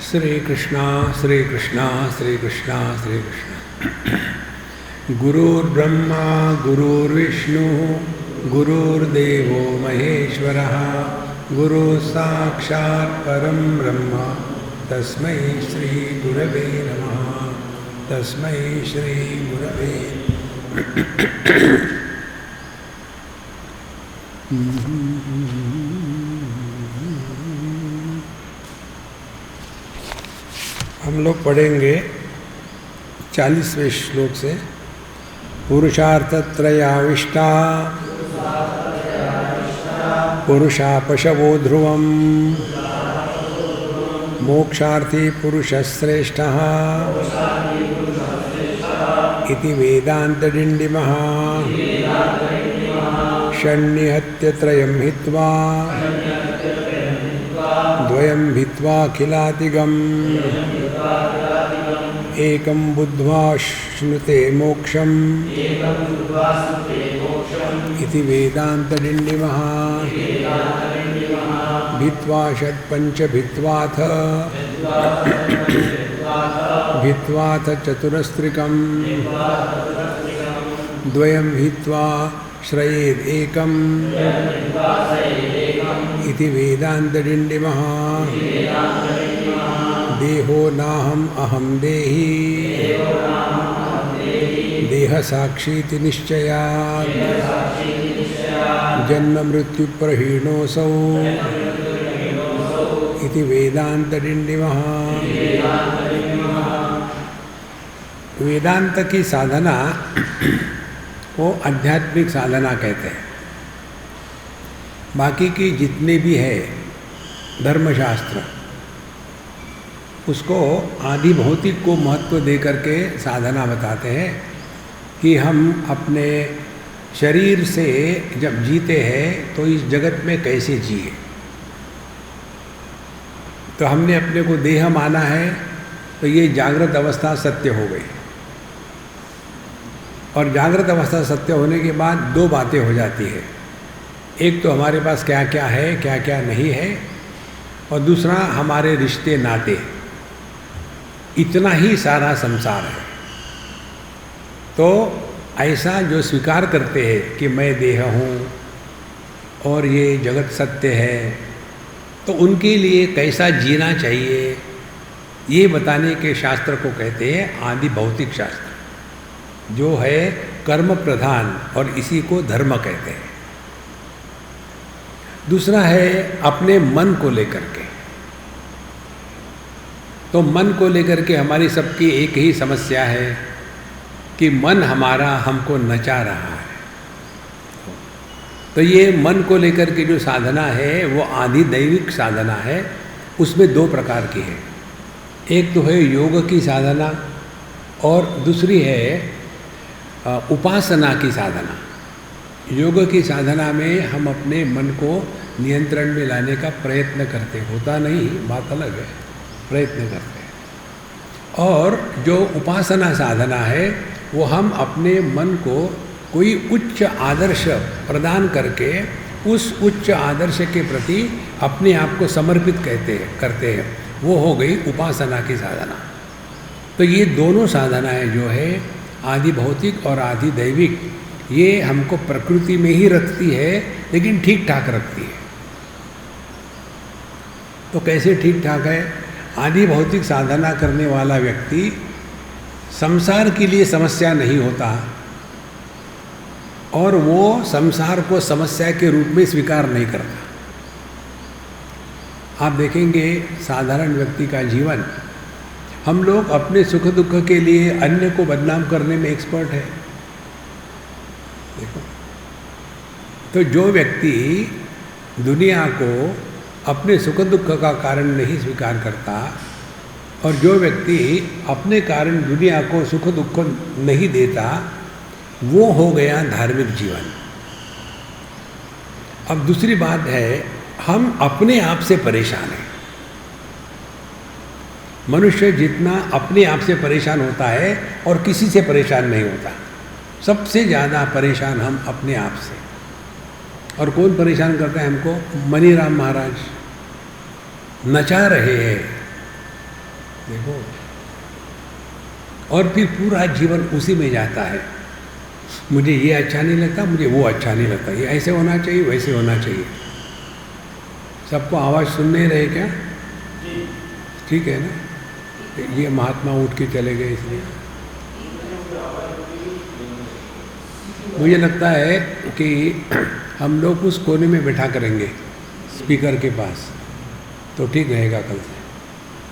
श्री कृष्णा श्री कृष्णा श्री कृष्णा श्री कृष्णा। गुरुर्ब्रह्मा गुरुर्विष्णु गुरुर्देवो महेश्वरः गुरुः साक्षात् परं ब्रह्म तस्मै श्री गुरवे नमः। तस्मै श्री गुरवे हम लोग पढ़ेंगे 40वें श्लोक से। पुरुषार्थत्रयाविष्टा पुरुषा पशवो ध्रुवम् मोक्षार्थी पुरुषश्रेष्ठः इति वेदान्तडिण्डिमः। षण्निहत्य त्रयं हित्वा द्वयं भित्वा खिलातिगम् एकं बुद्ध्वा श्नुते मोक्षम् इति वेदान्तडिण्डिमः। भित्वा षट्पञ्च भित्वाथ भित्वाथ चतुरस्त्रिकम् द्वयं भित्वा श्रयेद् एकम् इति वेदान्तडिण्डिमः। देहो नाहम् अहं देही देहसाक्षीति निश्चयात् जन्म मृत्यु प्रहीणोऽसौ इति वेदान्तडिण्डिमः। वेदांत की साधना को आध्यात्मिक साधना कहते हैं। बाकी की जितने भी है धर्मशास्त्र उसको आदि भौतिक को महत्व दे करके साधना बताते हैं कि हम अपने शरीर से जब जीते हैं तो इस जगत में कैसे जिए। तो हमने अपने को देह माना है तो ये जागृत अवस्था सत्य हो गई। और जागृत अवस्था सत्य होने के बाद दो बातें हो जाती है। एक तो हमारे पास क्या क्या है क्या क्या नहीं है, और दूसरा हमारे रिश्ते नाते। इतना ही सारा संसार है। तो ऐसा जो स्वीकार करते हैं कि मैं देह हूँ और ये जगत सत्य है, तो उनके लिए कैसा जीना चाहिए ये बताने के शास्त्र को कहते हैं आदि भौतिक शास्त्र, जो है कर्म प्रधान, और इसी को धर्म कहते हैं। दूसरा है अपने मन को लेकर के। तो मन को लेकर के हमारी सबकी एक ही समस्या है कि मन हमारा हमको नचा रहा है। तो ये मन को लेकर के जो साधना है वो आदि दैविक साधना है। उसमें दो प्रकार की है। एक तो है योग की साधना और दूसरी है उपासना की साधना। योग की साधना में हम अपने मन को नियंत्रण में लाने का प्रयत्न करते हैं। होता नहीं, बात अलग है, प्रयत्न करते हैं। और जो उपासना साधना है वो हम अपने मन को कोई उच्च आदर्श प्रदान करके उस उच्च आदर्श के प्रति अपने आप को समर्पित करते हैं। वो हो गई उपासना की साधना। तो ये दोनों साधनाएं जो है आदि भौतिक और आदि दैविक, ये हमको प्रकृति में ही रखती है, लेकिन ठीक ठाक रखती है। तो कैसे ठीक ठाक है? आदि भौतिक साधना करने वाला व्यक्ति संसार के लिए समस्या नहीं होता और वो संसार को समस्या के रूप में स्वीकार नहीं करता। आप देखेंगे साधारण व्यक्ति का जीवन, हम लोग अपने सुख दुख के लिए अन्य को बदनाम करने में एक्सपर्ट है। देखो, तो जो व्यक्ति दुनिया को अपने सुख दुख का कारण नहीं स्वीकार करता और जो व्यक्ति अपने कारण दुनिया को सुख दुख नहीं देता, वो हो गया धार्मिक जीवन। अब दूसरी बात है, हम अपने आप से परेशान हैं। मनुष्य जितना अपने आप से परेशान होता है और किसी से परेशान नहीं होता। सबसे ज़्यादा परेशान हम अपने आप से। और कौन परेशान करता है हमको? मनीराम महाराज नचा रहे हैं देखो, और फिर पूरा जीवन उसी में जाता है। मुझे ये अच्छा नहीं लगता, मुझे वो अच्छा नहीं लगता, ये ऐसे होना चाहिए, वैसे होना चाहिए। सबको आवाज़ सुन नहीं रहे क्या? ठीक है ना? ये महात्मा उठ के चले गए, इसलिए मुझे लगता है कि हम लोग उस कोने में बैठा करेंगे स्पीकर के पास, तो ठीक रहेगा कल से,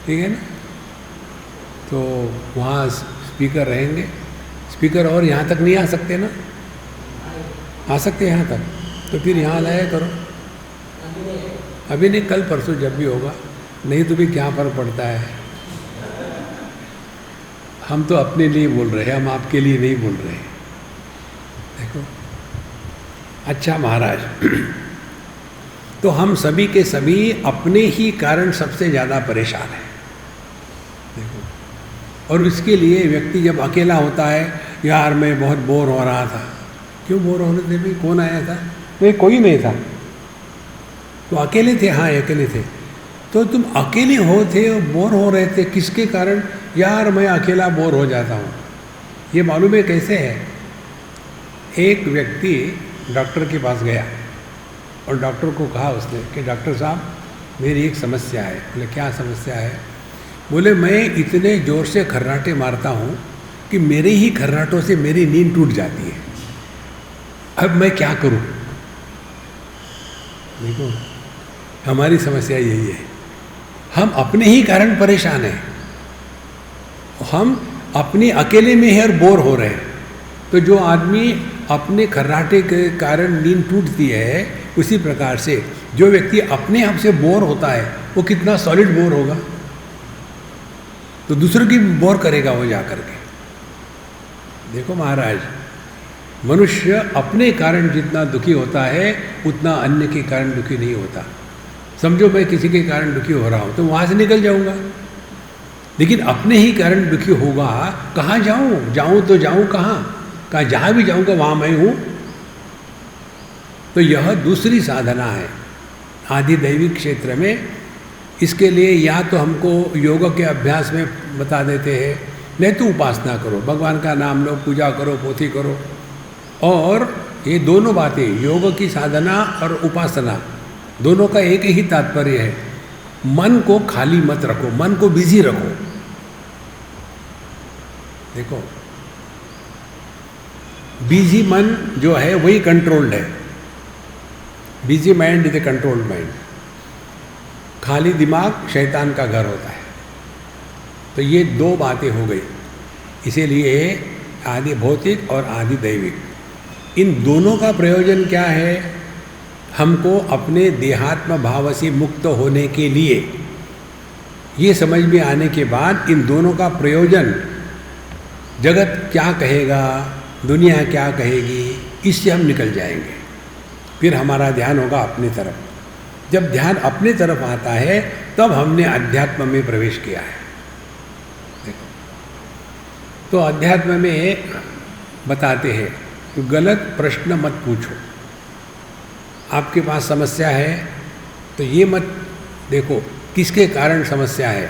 ठीक है ना? तो वहाँ स्पीकर रहेंगे, स्पीकर और यहाँ तक नहीं आ सकते ना? आ सकते यहाँ तक, तो फिर यहाँ लाया करो। अभी नहीं, कल परसों जब भी होगा, नहीं तो भी क्या फर्क पड़ता है। हम तो अपने लिए बोल रहे हैं, हम आपके लिए नहीं बोल रहे हैं। देखो, अच्छा महाराज, तो हम सभी के सभी अपने ही कारण सबसे ज़्यादा परेशान हैं। देखो, और इसके लिए व्यक्ति जब अकेला होता है, यार मैं बहुत बोर हो रहा था। क्यों बोर हो रहे थे भाई? कौन आया था? नहीं, कोई नहीं था, तो अकेले थे। हाँ, अकेले थे। तो तुम अकेले हो थे और बोर हो रहे थे, किसके कारण? यार मैं अकेला बोर हो जाता हूँ। ये मालूम है कैसे है? एक व्यक्ति डॉक्टर के पास गया और डॉक्टर को कहा उसने कि डॉक्टर साहब मेरी एक समस्या है। बोले क्या समस्या है? बोले मैं इतने ज़ोर से खर्राटे मारता हूँ कि मेरे ही खर्राटों से मेरी नींद टूट जाती है, अब मैं क्या करूँ? देखो, हमारी समस्या यही है, हम अपने ही कारण परेशान हैं। हम अपने अकेले में है और बोर हो रहे हैं। तो जो आदमी अपने खर्राटे के कारण नींद टूटती है, उसी प्रकार से जो व्यक्ति अपने आप से बोर होता है वो कितना सॉलिड बोर होगा, तो दूसरों की बोर करेगा वो जा करके। देखो महाराज, मनुष्य अपने कारण जितना दुखी होता है उतना अन्य के कारण दुखी नहीं होता। समझो मैं किसी के कारण दुखी हो रहा हूँ तो वहाँ से निकल जाऊँगा, लेकिन अपने ही कारण दुखी होगा, कहाँ जाऊँ? जाऊँ तो जाऊँ कहाँ? जहाँ भी जाऊँगा वहाँ मैं हूँ। तो यह दूसरी साधना है आदि दैविक क्षेत्र में। इसके लिए या तो हमको योग के अभ्यास में बता देते हैं, नहीं तो उपासना करो, भगवान का नाम लो, पूजा करो, पोथी करो। और ये दोनों बातें, योग की साधना और उपासना, दोनों का एक ही तात्पर्य है, मन को खाली मत रखो, मन को बिजी रखो। देखो, बिजी मन जो है वही कंट्रोल्ड है। Busy mind is a controlled mind. खाली दिमाग शैतान का घर होता है। तो ये दो बातें हो गई। इसीलिए आदि भौतिक और आदि दैविक, इन दोनों का प्रयोजन क्या है? हमको अपने देहात्म भाव से मुक्त होने के लिए। ये समझ में आने के बाद इन दोनों का प्रयोजन, जगत क्या कहेगा, दुनिया क्या कहेगी, इससे हम निकल जाएंगे। फिर हमारा ध्यान होगा अपनी तरफ। जब ध्यान अपने तरफ आता है तब हमने अध्यात्म में प्रवेश किया है। देखो, तो अध्यात्म में बताते हैं तो गलत प्रश्न मत पूछो। आपके पास समस्या है तो ये मत देखो किसके कारण समस्या है,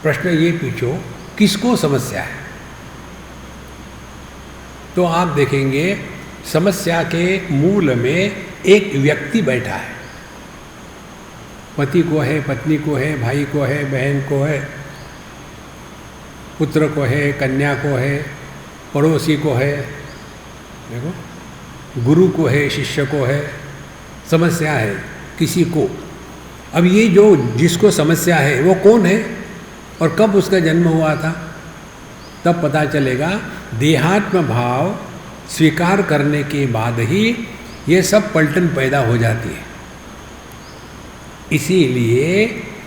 प्रश्न ये पूछो किसको समस्या है। तो आप देखेंगे समस्या के मूल में एक व्यक्ति बैठा है। पति को है, पत्नी को है, भाई को है, बहन को है, पुत्र को है, कन्या को है, पड़ोसी को है, देखो, गुरु को है, शिष्य को है, समस्या है किसी को। अब ये जो जिसको समस्या है वो कौन है और कब उसका जन्म हुआ था, तब पता चलेगा। देहात्म भाव स्वीकार करने के बाद ही ये सब पलटन पैदा हो जाती है। इसीलिए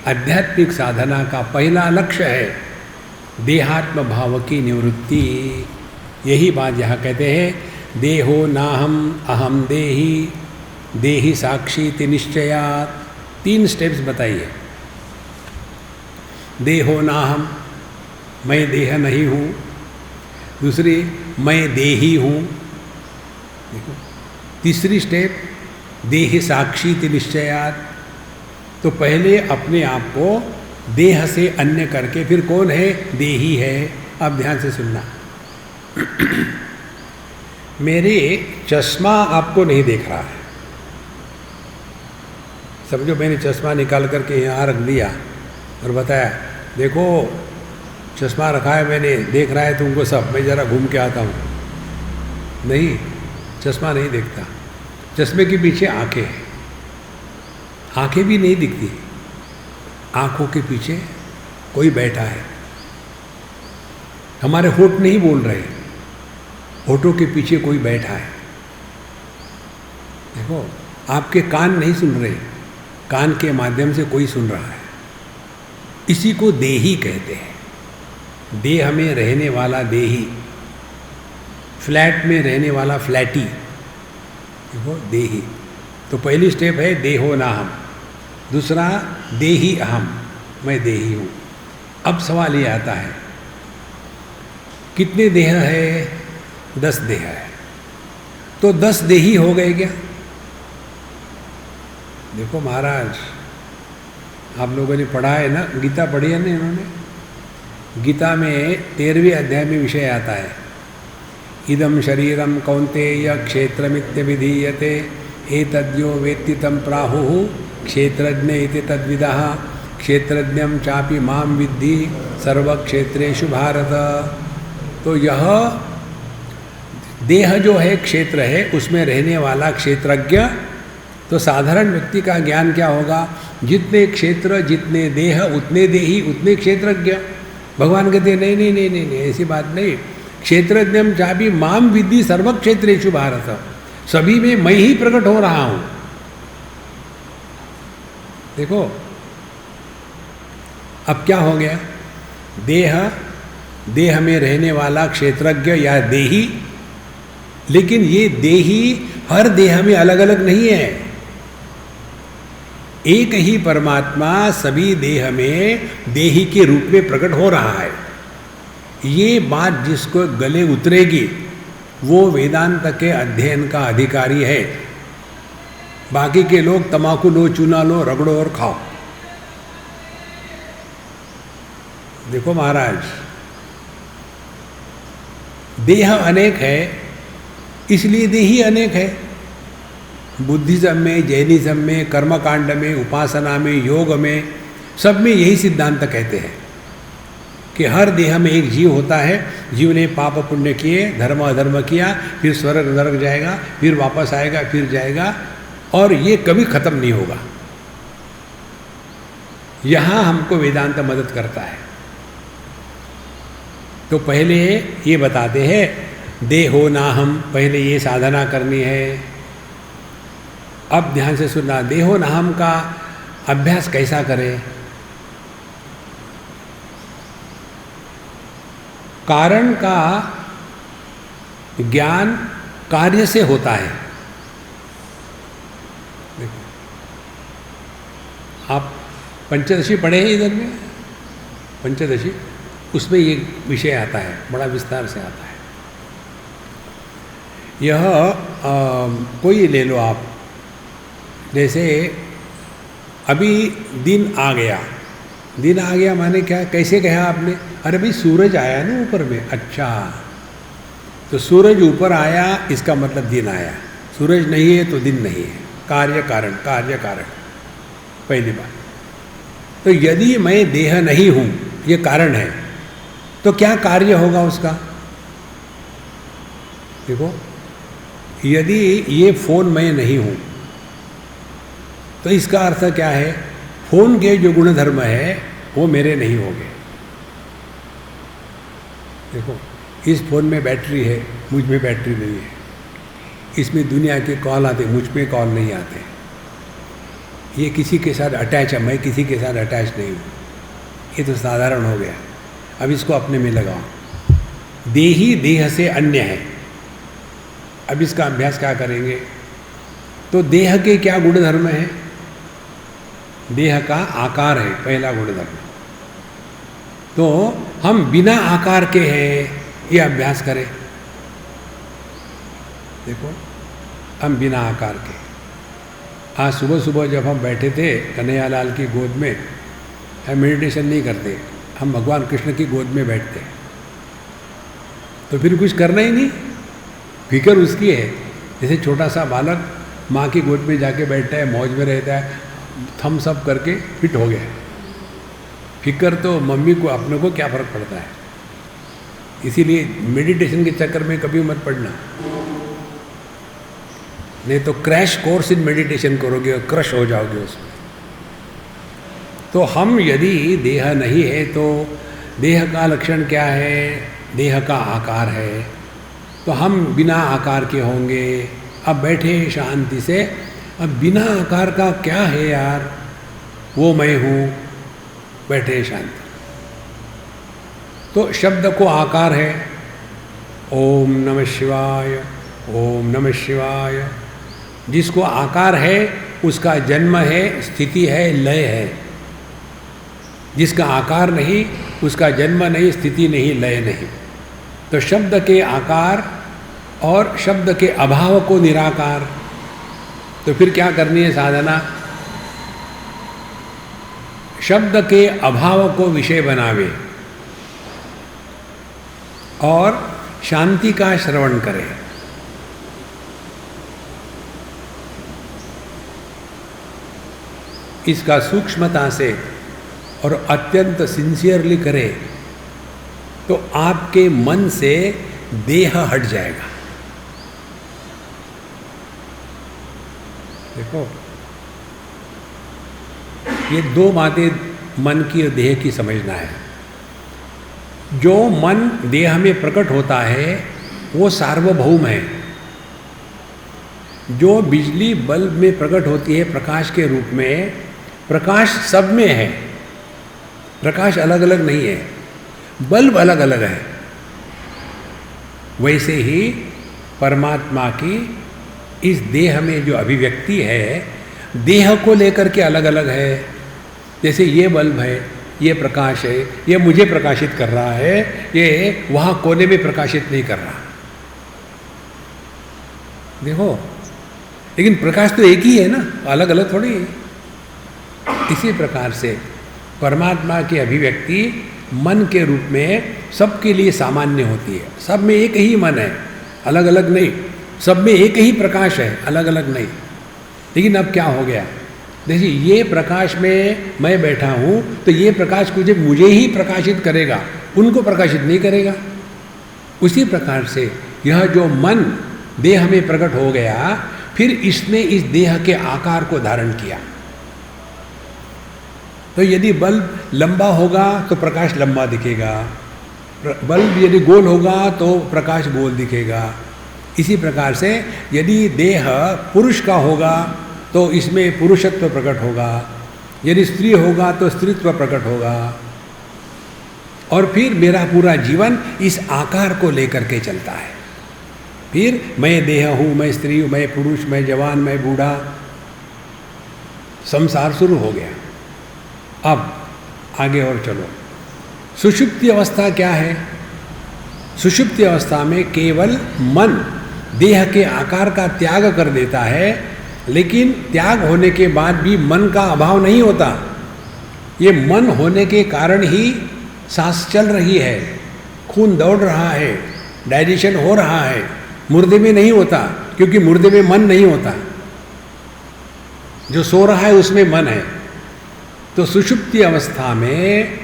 आध्यात्मिक साधना का पहला लक्ष्य है देहात्म भाव की निवृत्ति। यही बात यहाँ कहते हैं, देहो नाहम अहम देही, देही साक्षीति निश्चयात्। 3 स्टेप्स बताइए। देहो नाहम, मैं देह नहीं हूँ। दूसरी, मैं देही हूँ। देखो, तीसरी स्टेप, देह साक्षीति निश्चयात्। तो पहले अपने आप को देह से अन्य करके, फिर कौन है? देही है। अब ध्यान से सुनना। मेरे चश्मा आपको नहीं देख रहा है, समझो मैंने चश्मा निकाल करके यहाँ रख दिया और बताया देखो चश्मा रखा है मैंने, देख रहा है तुमको सब, मैं ज़रा घूम के आता हूँ। नहीं, चश्मा नहीं देखता। चश्मे के पीछे आंखें हैं, आंखें भी नहीं दिखती, आंखों के पीछे कोई बैठा है। हमारे होठ नहीं बोल रहे, होठों के पीछे कोई बैठा है। देखो, आपके कान नहीं सुन रहे, कान के माध्यम से कोई सुन रहा है। इसी को देही कहते हैं। देह में रहने वाला देही, फ्लैट में रहने वाला फ्लैटी, देखो देही। तो पहली स्टेप है देहो नाहम, दूसरा देही अहम, मैं देही हूँ। अब सवाल ये आता है कितने देह है? 10 देह है। तो 10 देही हो गए क्या? देखो महाराज, आप लोगों ने पढ़ा है ना, गीता पढ़ी है ना इन्होंने? गीता में 13वें अध्याय में विषय आता है, इदम शरीरम कौन्तेय क्षेत्रमित्य विधीयते एतद्यो वेत्ति तं प्राहुः क्षेत्रज्ञ इति तद्विदः क्षेत्रज्ञं चापि मां विद्धि सर्वक्षेत्रेषु भारत। तो यह देह जो है क्षेत्र है, उसमें रहने वाला क्षेत्रज्ञ। तो साधारण व्यक्ति का ज्ञान क्या होगा? जितने क्षेत्र जितने देह उतने देही उतने क्षेत्रज्ञ। भगवान कहते नहीं नहीं नहीं नहीं नहीं, ऐसी बात नहीं। क्षेत्रज्ञम चापि माम विद्धि सर्व क्षेत्रेषु भारत, सभी में मैं ही प्रकट हो रहा हूं। देखो अब क्या हो गया? देह में रहने वाला क्षेत्रज्ञ या देही, लेकिन ये देही हर देह में अलग अलग नहीं है। एक ही परमात्मा सभी देह में देही के रूप में प्रकट हो रहा है। ये बात जिसको गले उतरेगी वो वेदांत के अध्ययन का अधिकारी है। बाकी के लोग तमाकू लो, चूना लो, रगड़ो और खाओ। देखो महाराज, देह अनेक है इसलिए देही अनेक है। बुद्धिज्म में, जैनिज्म में, कर्मकांड में, उपासना में, योग में, सब में यही सिद्धांत कहते हैं कि हर देह में एक जीव होता है। जीव ने पाप पुण्य किए, धर्म अधर्म किया, फिर स्वर्ग नरक जाएगा, फिर वापस आएगा, फिर जाएगा, और ये कभी खत्म नहीं होगा। यहाँ हमको वेदांत मदद करता है। तो पहले ये बताते हैं देहो नाहम, पहले ये साधना करनी है। अब ध्यान से सुनना, देहो नाहम का अभ्यास कैसा करें? कारण का ज्ञान कार्य से होता है। देखो, आप पंचदशी पढ़े हैं इधर में? पंचदशी, उसमें ये विषय आता है, बड़ा विस्तार से आता है। यह कोई ले लो आप, जैसे अभी दिन आ गया। दिन आ गया माने क्या? कैसे कहा आपने? अरे भाई सूरज आया ना ऊपर में। अच्छा, तो सूरज ऊपर आया इसका मतलब दिन आया। सूरज नहीं है तो दिन नहीं है। कार्य कारण, कार्य कारण, पहली बात। तो यदि मैं देह नहीं हूँ, ये कारण है, तो क्या कार्य होगा उसका? देखो, यदि ये फोन मैं नहीं हूँ तो इसका अर्थ क्या है? फोन के जो गुण धर्म है वो मेरे नहीं होंगे। देखो, इस फोन में बैटरी है, मुझ में बैटरी नहीं है। इसमें दुनिया के कॉल आते, मुझ में कॉल नहीं आते। ये किसी के साथ अटैच है, मैं किसी के साथ अटैच नहीं हूँ। ये तो साधारण हो गया। अब इसको अपने में लगाओ। देही देह से अन्य है। अब इसका अभ्यास क्या करेंगे? तो देह के क्या गुण धर्म है? देह का आकार है पहला गुण धर्म। तो हम बिना आकार के हैं, ये अभ्यास करें। देखो, हम बिना आकार के। आज सुबह सुबह जब हम बैठे थे कन्हैयालाल की गोद में, हम मेडिटेशन नहीं करते, हम भगवान कृष्ण की गोद में बैठते हैं, तो फिर कुछ करना ही नहीं, फिक्र उसकी है। जैसे छोटा सा बालक माँ की गोद में जाके बैठता है, मौज में रहता है, थम्स अप करके फिट हो गया। फिक्र तो मम्मी को, अपने को क्या फर्क पड़ता है। इसीलिए मेडिटेशन के चक्कर में कभी मत पड़ना, नहीं तो क्रैश कोर्स इन मेडिटेशन करोगे और क्रश हो जाओगे उसमें। तो हम यदि देह नहीं है तो देह का लक्षण क्या है? देह का आकार है, तो हम बिना आकार के होंगे। अब बैठे शांति से, अब बिना आकार का क्या है यार, वो मैं हूँ, बैठे शांति। तो शब्द को आकार है, ओम नमः शिवाय, ओम नमः शिवाय। जिसको आकार है उसका जन्म है, स्थिति है, लय है। जिसका आकार नहीं उसका जन्म नहीं, स्थिति नहीं, लय नहीं। तो शब्द के आकार और शब्द के अभाव को निराकार। तो फिर क्या करनी है साधना? शब्द के अभाव को विषय बनावे और शांति का श्रवण करे। इसका सूक्ष्मता से और अत्यंत सिंसियरली करे तो आपके मन से देह हट जाएगा। देखो, ये दो बातें मन की और देह की समझना है। जो मन देह में प्रकट होता है वो सार्वभौम है। जो बिजली बल्ब में प्रकट होती है प्रकाश के रूप में, प्रकाश सब में है, प्रकाश अलग अलग नहीं है, बल्ब अलग अलग है। वैसे ही परमात्मा की इस देह में जो अभिव्यक्ति है, देह को लेकर के अलग अलग है। जैसे ये बल्ब है, ये प्रकाश है, ये मुझे प्रकाशित कर रहा है, ये वहाँ कोने में प्रकाशित नहीं कर रहा। देखो, लेकिन प्रकाश तो एक ही है ना, अलग अलग थोड़ी है। इसी प्रकार से परमात्मा की अभिव्यक्ति मन के रूप में सबके लिए सामान्य होती है। सब में एक ही मन है, अलग अलग नहीं। सब में एक ही प्रकाश है, अलग अलग नहीं। लेकिन अब क्या हो गया? देखिए, ये प्रकाश में मैं बैठा हूँ तो ये प्रकाश मुझे ही प्रकाशित करेगा, उनको प्रकाशित नहीं करेगा। उसी प्रकार से यह जो मन देह में प्रकट हो गया, फिर इसने इस देह के आकार को धारण किया। तो यदि बल्ब लंबा होगा तो प्रकाश लंबा दिखेगा, बल्ब यदि गोल होगा तो प्रकाश गोल दिखेगा। इसी प्रकार से यदि देह पुरुष का होगा तो इसमें पुरुषत्व प्रकट होगा, यदि स्त्री होगा तो स्त्रीत्व प्रकट होगा। और फिर मेरा पूरा जीवन इस आकार को लेकर के चलता है। फिर मैं देह हूँ, मैं स्त्री हूँ, मैं पुरुष, मैं जवान, मैं बूढ़ा, संसार शुरू हो गया। अब आगे और चलो। सुषुप्ति अवस्था क्या है? सुषुप्ति अवस्था में केवल मन देह के आकार का त्याग कर देता है, लेकिन त्याग होने के बाद भी मन का अभाव नहीं होता। ये मन होने के कारण ही सांस चल रही है, खून दौड़ रहा है, डाइजेशन हो रहा है। मुर्दे में नहीं होता, क्योंकि मुर्दे में मन नहीं होता। जो सो रहा है उसमें मन है। तो सुषुप्ति अवस्था में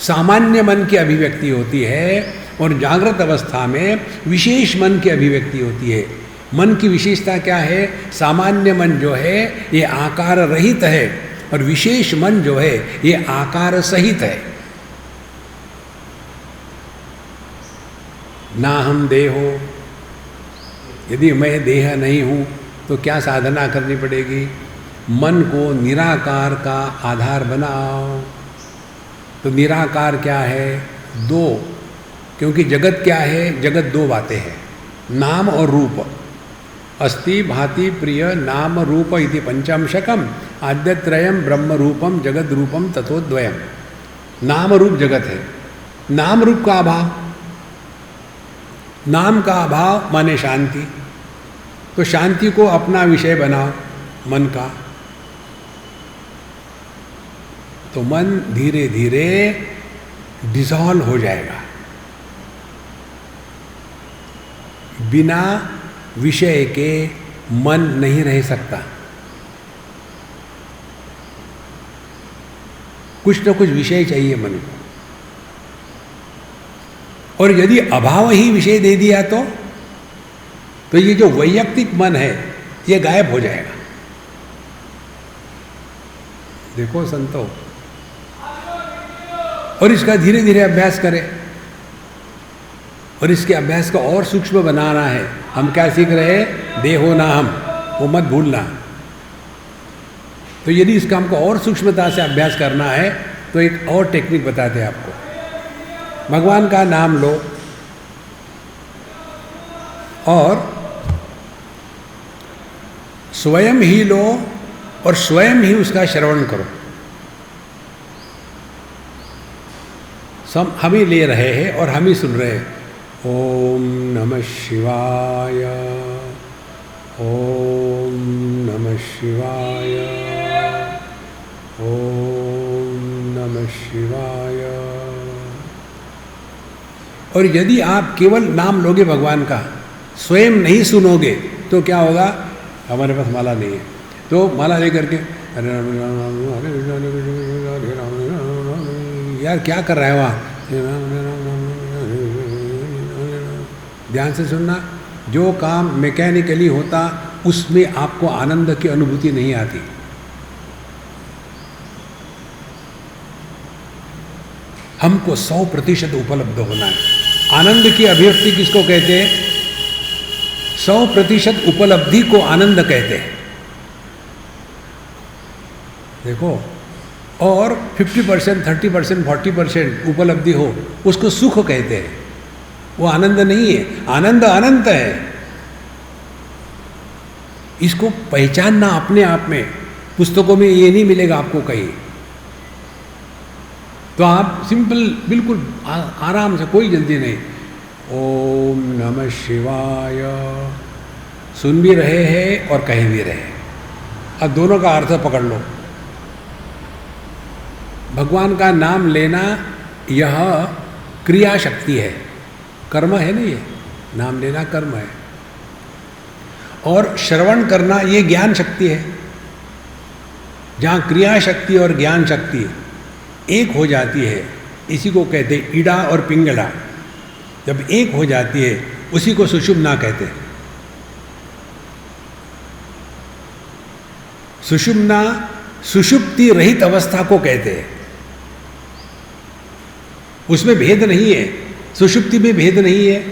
सामान्य मन की अभिव्यक्ति होती है और जागृत अवस्था में विशेष मन की अभिव्यक्ति होती है। मन की विशेषता क्या है? सामान्य मन जो है ये आकार रहित है और विशेष मन जो है ये आकार सहित है। ना हम देहो, यदि मैं देह नहीं हूँ तो क्या साधना करनी पड़ेगी? मन को निराकार का आधार बनाओ। तो निराकार क्या है? दो, क्योंकि जगत क्या है? जगत दो बातें हैं, नाम और रूप। अस्ति भाति प्रिय नाम रूप इति पंचमशकम आद्यत्रयम ब्रह्म रूपम जगद रूपम तथोद्वयम। नाम रूप जगत है। नाम रूप का अभाव, नाम का अभाव माने शांति। तो शांति को अपना विषय बनाओ मन का। तो मन धीरे धीरे डिसॉल्व हो जाएगा। बिना विषय के मन नहीं रह सकता। कुछ न कुछ विषय चाहिए मन को, और यदि अभाव ही विषय दे दिया तो ये जो वैयक्तिक मन है ये गायब हो जाएगा। देखो संतो, और इसका धीरे धीरे अभ्यास करें, और इसके अभ्यास को और सूक्ष्म बनाना है। हम क्या सीख रहे हैं? देहो ना हम, वो मत भूलना। तो यदि इसका हमको और सूक्ष्मता से अभ्यास करना है तो एक और टेक्निक बताते हैं आपको। भगवान का नाम लो और स्वयं ही लो और स्वयं ही उसका श्रवण करो। हम ही ले रहे हैं और हम ही सुन रहे हैं। ओम नमः शिवाय, ओम नमः शिवाय, ओम नमः शिवाय। और यदि आप केवल नाम लोगे भगवान का, स्वयं नहीं सुनोगे, तो क्या होगा? हमारे पास माला नहीं है, तो माला लेकर के यार क्या कर रहा है वहाँ? ध्यान से सुनना। जो काम मैकेनिकली होता उसमें आपको आनंद की अनुभूति नहीं आती। हमको 100% उपलब्ध होना है। आनंद की अभिव्यक्ति किसको कहते हैं? 100% उपलब्धि को आनंद कहते हैं। देखो, और 50%, 30%, 40% उपलब्धि हो उसको सुख कहते हैं। वो आनंद नहीं है, आनंद अनंत है। इसको पहचानना अपने आप में, पुस्तकों में ये नहीं मिलेगा आपको कहीं। तो आप सिंपल, बिल्कुल आराम से, कोई जल्दी नहीं, ओम नमः शिवाय सुन भी रहे हैं और कह भी रहे हैं। अब दोनों का अर्थ पकड़ लो। भगवान का नाम लेना यह क्रिया शक्ति है, कर्म है ना, ये नाम लेना कर्म है। और श्रवण करना ये ज्ञान शक्ति है। जहाँ क्रिया शक्ति और ज्ञान शक्ति एक हो जाती है, इसी को कहते हैं ईड़ा और पिंगला। जब एक हो जाती है उसी को सुषुम्ना कहते हैं। सुषुम्ना सुषुप्ति रहित अवस्था को कहते हैं। उसमें भेद नहीं है, सुषुप्ति में भेद नहीं है,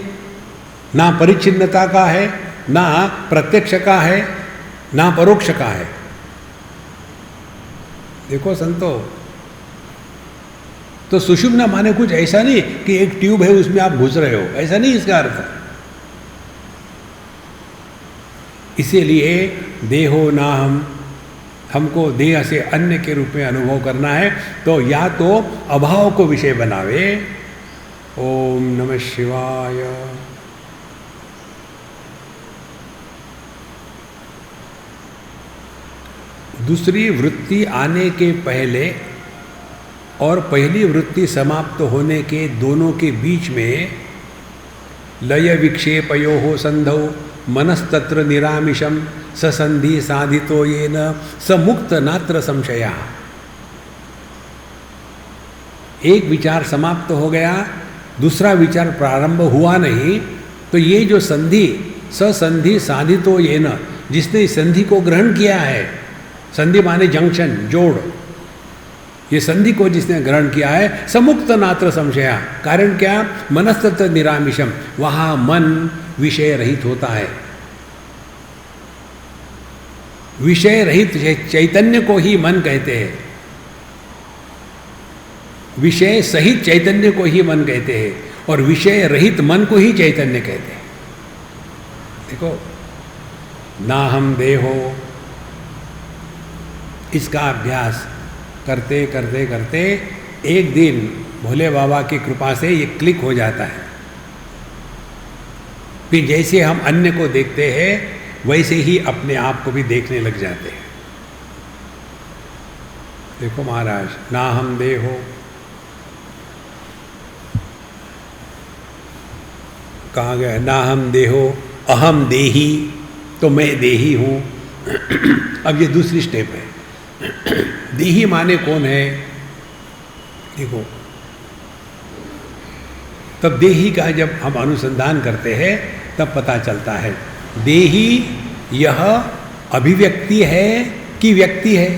ना परिच्छिन्नता का है, ना प्रत्यक्ष का है, ना परोक्ष का है। देखो संतो, तो सुषुम्ना माने कुछ ऐसा नहीं कि एक ट्यूब है उसमें आप घुस रहे हो, ऐसा नहीं इसका अर्थ। इसीलिए देहो ना हमको देह से अन्य के रूप में अनुभव करना है, तो या तो अभाव को विषय बनावे, ओम नमः शिवाय, दूसरी वृत्ति आने के पहले और पहली वृत्ति समाप्त होने के दोनों के बीच में लय विक्षेपयोः संधौ मनस्तत्र निरामिषम ससंधि साधितो येन समुक्त नात्र संशया। एक विचार समाप्त हो गया, दूसरा विचार प्रारंभ हुआ नहीं, तो ये जो संधि, ससंधि साधितो येन, जिसने इस संधि को ग्रहण किया है, संधि माने जंक्शन, जोड़, ये संधि को जिसने ग्रहण किया है, समुक्त नात्र संशया। कारण क्या? मनस्तत्र निरामिषम, वहाँ मन विषय रहित होता है। विषय रहित चैतन्य को ही मन कहते हैं, विषय सहित चैतन्य को ही मन कहते हैं, और विषय रहित मन को ही चैतन्य कहते हैं। देखो, ना हम देहो, इसका अभ्यास करते करते करते एक दिन भोले बाबा की कृपा से ये क्लिक हो जाता है। फिर जैसे हम अन्य को देखते हैं वैसे ही अपने आप को भी देखने लग जाते हैं। देखो महाराज, ना हम देहो, कहाँ गया? ना हम देहो अहम देही, तो मैं देही हूँ। अब ये दूसरी स्टेप है। देही माने कौन है? देखो, तब देही का जब हम अनुसंधान करते हैं तब पता चलता है देही यह अभिव्यक्ति है कि व्यक्ति है,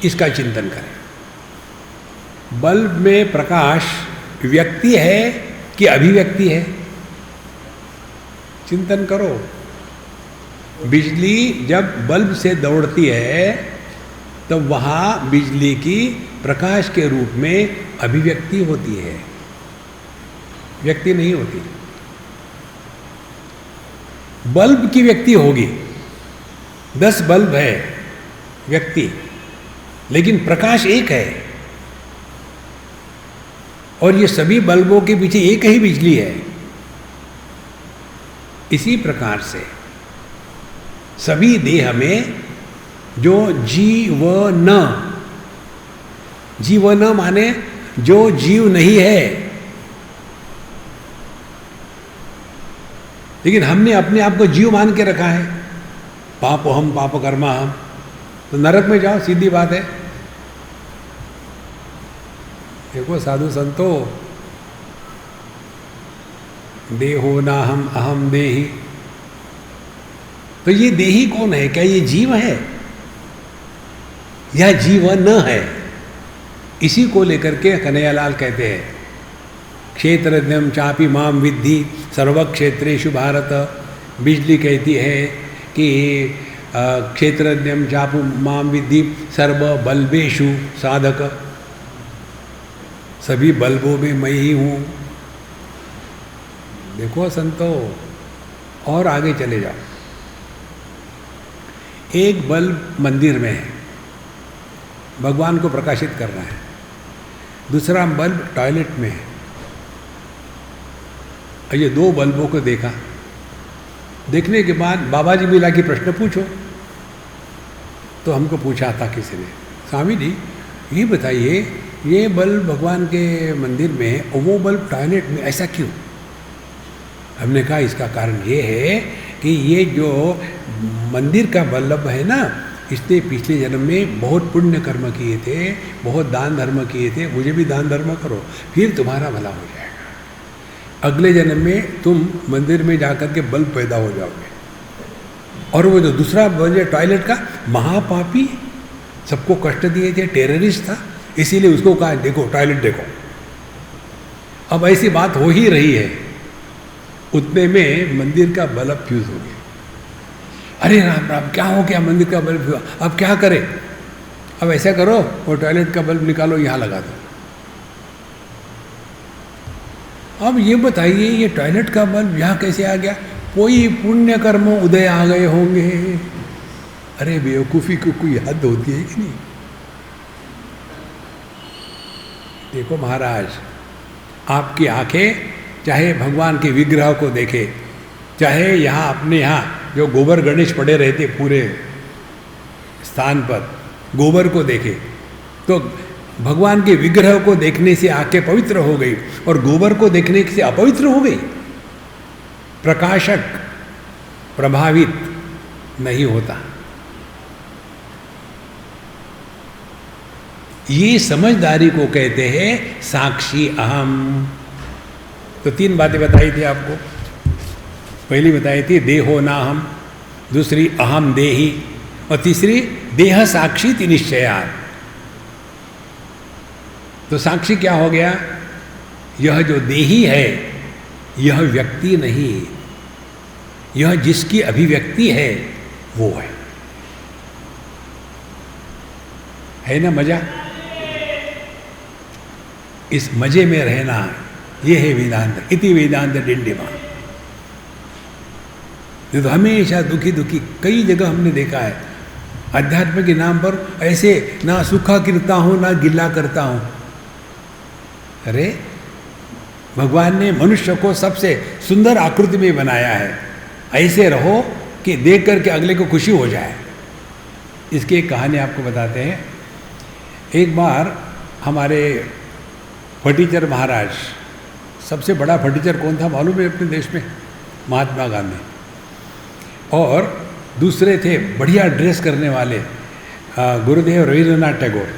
इसका चिंतन करें। बल्ब में प्रकाश व्यक्ति है कि अभिव्यक्ति है, चिंतन करो। बिजली जब बल्ब से दौड़ती है तो वहाँ बिजली की प्रकाश के रूप में अभिव्यक्ति होती है, व्यक्ति नहीं होती। बल्ब की व्यक्ति होगी, 10 बल्ब है व्यक्ति, लेकिन प्रकाश एक है, और ये सभी बल्बों के पीछे एक ही बिजली है। इसी प्रकार से सभी देह में जो जीवन, जीवन माने जो जीव नहीं है, लेकिन हमने अपने आप को जीव मान के रखा है। पाप हम पाप कर्मा हम, तो नरक में जाओ, सीधी बात है। देखो साधु संतो, देहो ना हम अहम देही, तो ये देही कौन है? क्या ये जीव है या जीवन है? इसी को लेकर के कन्हैयालाल कहते हैं, क्षेत्रज्ञम चापि माम विद्धि सर्व क्षेत्रेषु भारत। बिजली कहती है कि क्षेत्रज्ञम चापु माम विद्धि सर्व बल्बेषु साधक, सभी बल्बों में मैं ही हूँ। देखो संतो, और आगे चले जाओ। एक बल्ब मंदिर में है, भगवान को प्रकाशित कर रहा है, दूसरा बल्ब टॉयलेट में है। ये 2 बल्बों को देखा, देखने के बाद बाबा जी मिला कि प्रश्न पूछो। तो हमको पूछा था किसी ने, स्वामी जी ये बताइए, ये बल्ब भगवान के मंदिर में है और वो बल्ब टॉयलेट में, ऐसा क्यों? हमने कहा इसका कारण ये है कि ये जो मंदिर का बल्ब है ना, इसने पिछले जन्म में बहुत पुण्य कर्म किए थे, बहुत दान धर्म किए थे। मुझे भी दान धर्म करो, फिर तुम्हारा भला हो जाएगा। अगले जन्म में तुम मंदिर में जाकर के बल्ब पैदा हो जाओगे। और वो जो दूसरा बल्ब टॉयलेट का, महापापी, सबको कष्ट दिए थे, टेररिस्ट था, इसीलिए उसको कहा देखो टॉयलेट देखो। अब ऐसी बात हो ही रही है, उतने में मंदिर का बल्ब फ्यूज हो गया। अरे राम राम, क्या हो गया? मंदिर का बल्ब फ्यूज, अब क्या करें? अब ऐसा करो, वो टॉयलेट का बल्ब निकालो, यहाँ लगा दो। अब ये बताइए, ये टॉयलेट का बल्ब यहाँ कैसे आ गया? कोई पुण्य कर्म उदय आ गए होंगे। अरे बेवकूफ़ी को कोई हद होती है कि नहीं? देखो महाराज, आपकी आंखें चाहे भगवान के विग्रह को देखे, चाहे यहाँ अपने यहाँ जो गोबर गणेश पड़े रहते पूरे स्थान पर, गोबर को देखे, तो भगवान के विग्रह को देखने से आंखें पवित्र हो गई और गोबर को देखने से अपवित्र हो गई। प्रकाशक प्रभावित नहीं होता। ये समझदारी को कहते हैं साक्षी अहम। तो 3 बातें बताई थी आपको। पहली बताई थी देहो नाहम, दूसरी अहम देही, और तीसरी देह साक्षी निश्चयात्। तो साक्षी क्या हो गया? यह जो देही है यह व्यक्ति नहीं, यह जिसकी अभिव्यक्ति है वो है ना? मजा, इस मजे में रहना, ये है वेदांत। इति वेदांत डिंडिमा। ये तो हमेशा दुखी दुखी, कई जगह हमने देखा है अध्यात्म के नाम पर ऐसे ना सूखा गिरता हूँ ना गिला करता हूँ। अरे भगवान ने मनुष्य को सबसे सुंदर आकृति में बनाया है, ऐसे रहो कि देख करके अगले को खुशी हो जाए। इसकी एक कहानी आपको बताते हैं। एक बार हमारे फटीचर महाराज, सबसे बड़ा फटीचर कौन था मालूम है अपने देश में? महात्मा गांधी। और दूसरे थे बढ़िया ड्रेस करने वाले गुरुदेव रविंद्रनाथ टैगोर।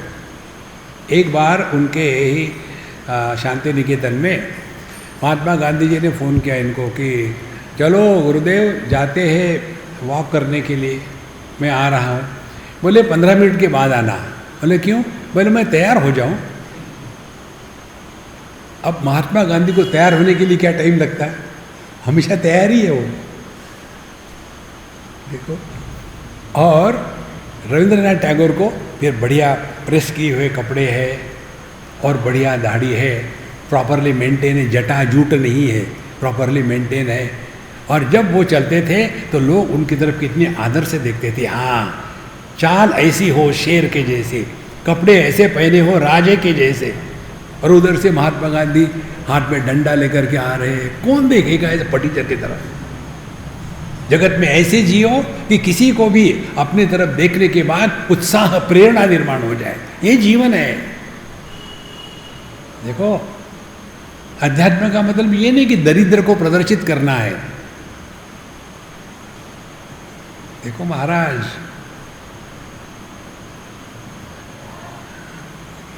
एक बार उनके ही शांति निकेतन में महात्मा गांधी जी ने फ़ोन किया इनको कि चलो गुरुदेव जाते हैं वॉक करने के लिए, मैं आ रहा हूँ। बोले 15 मिनट के बाद आना। बोले क्यों? बोले मैं तैयार हो जाऊँ। अब महात्मा गांधी को तैयार होने के लिए क्या टाइम लगता है? हमेशा तैयार ही है वो, देखो। और रविंद्रनाथ टैगोर को फिर बढ़िया प्रेस किए हुए कपड़े है और बढ़िया दाढ़ी है, प्रॉपरली मेंटेन है, जटा जूट नहीं है, प्रॉपरली मेंटेन है। और जब वो चलते थे तो लोग उनकी तरफ कितने आदर से देखते थे। हाँ, चाल ऐसी हो शेर के जैसे, कपड़े ऐसे पहने हो राजे के जैसे। और उधर से महात्मा गांधी हाथ में डंडा लेकर के आ रहे हैं। कौन देखेगा ऐसे फटीचर की तरफ? जगत में ऐसे जियो कि किसी को भी अपने तरफ देखने के बाद उत्साह प्रेरणा निर्माण हो जाए। ये जीवन है। देखो, अध्यात्म का मतलब ये नहीं कि दरिद्र को प्रदर्शित करना है। देखो महाराज,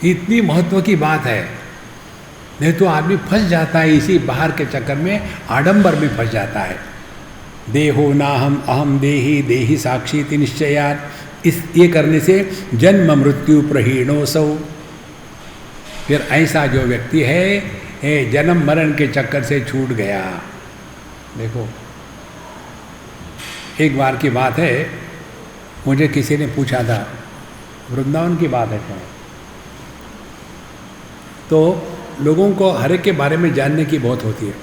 इतनी महत्व की बात है। नहीं तो आदमी फंस जाता है इसी बाहर के चक्कर में, आडंबर में फंस जाता है। देहो नाहम अहम देही देही साक्षी निश्चयात्। इस ये करने से जन्म मृत्यु प्रहीणो सौ। फिर ऐसा जो व्यक्ति है जन्म मरण के चक्कर से छूट गया। देखो, एक बार की बात है, मुझे किसी ने पूछा था, वृंदावन की बात है क्या? तो लोगों को हर एक के बारे में जानने की बहुत होती है।